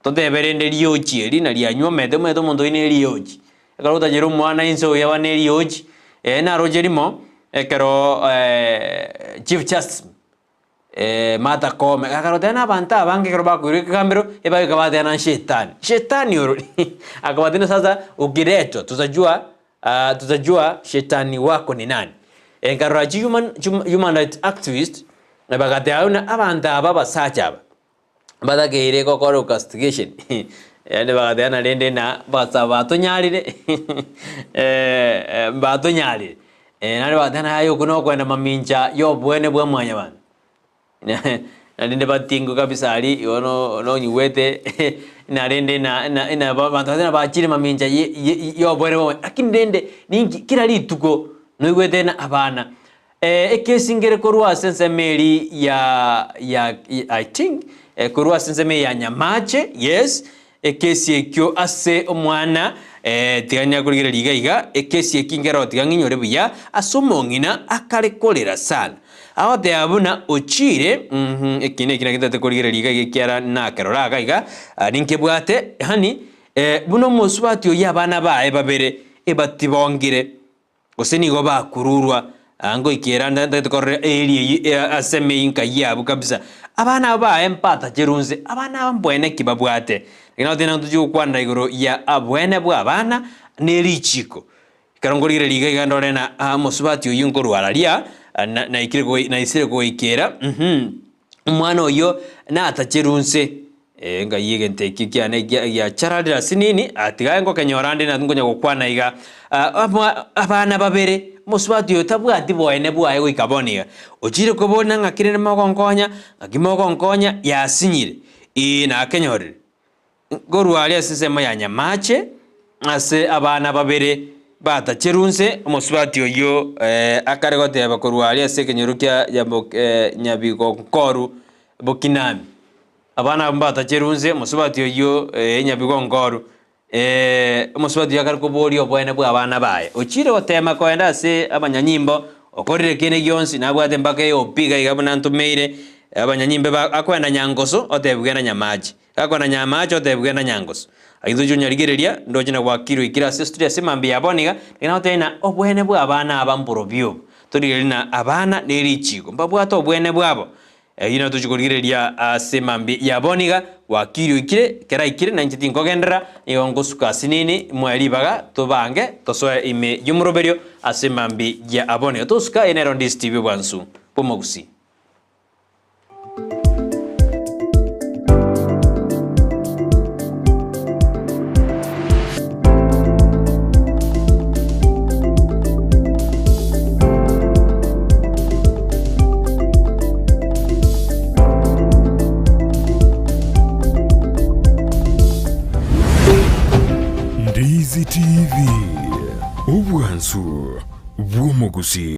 toteberende riochi eri na rianywa mete mondo ine riochi ekarota jero mwana inso yawa ne riochi na rojerimo ekero chief justice Martha Koome akarota na banta bange kero bakuri kambero eba ikabate na shetani oro akabatina sasa ukireto tutajua shetani wako ni nani enkarora human rights activist na bagate auna abanta aba sacha bada geire kokoro investigation yani bagate ana rende na basa batonyarire batonyarire nari batana ayo kuno kwenda maminja yo bwene bwa mwanya bana na rende batingo kabisa ali ono no nyiwete na rende na batana bachire maminja yo bwene bwa lakini rende ningi kila lituko no iwete na abana ekesingere korwa sensemeri ya I think korwa sensemeri ya Nyamache yes ekesi ekyo ase omwana tiganya kurigera ligaiga ekesi ekingero tiganginyore buya asomongina akarekolera sana awote abuna ochire ekine kinagita kurigera ligaiga kiara na kerora gaiga ninkebwate hani buno mosubati oya bana bae babere ebatibongire osenigo bakururwa ango ikiranda ndatukore eri aseme inka yabu kabisa abana ba empata jerunze abana bambwene kibabwate ngina tena tuju kwanda igoro ya abwene bwa abana nerichiko karongorire liga igandore na mosubati uyungo rwararia na ikirego na isire go ikera umwana oyo na atacherunse nga yigente kikyane ya charalira sinini atigaye ngo kenyorande na ngonya gukwana iga abana babere mosubati yo tabwati boene bwaye wikaboniga ochire kubona ngakirene magonkonya ngakimogonkonya yasinyire na kenyorire gorwali asisemo ya Nyamache ase abana babere batacherunse mosubati yo akaregote abakorwali ase kenyorukia ya nyabigo koru bokinami abana batacherunse mosubati yo nyabigo ngoru mosubati yakariko bori obwene bwa abana baye ochire otema kwenda ase abanyanyimbo okorire kene gyonsi nabwate mpaka yo piga igabona ntumeire abanyanyimbe akwenda nyangoso otebugena Nyamache akwenda Nyamache otebugena nyangoso aithuju nyarigereria ndojina kwa kiro ikira sister ase mambi yaboniga ngina tena obwene bwa abana abamburo byo turigirina abana nerichigo mbabwata obwene bwabo yina tuchikorigereria ase mambi yaboniga wakirio ikire kera ikire na nchiti nkogendera yongo suka sinini mwalibaga tobange tosoe ime yumuroberio ase mambi ya aboniga tosuka enero Ndizi TV bwansu pomo Gusii. Ndizi TV ubwansu bw'omu Gusii.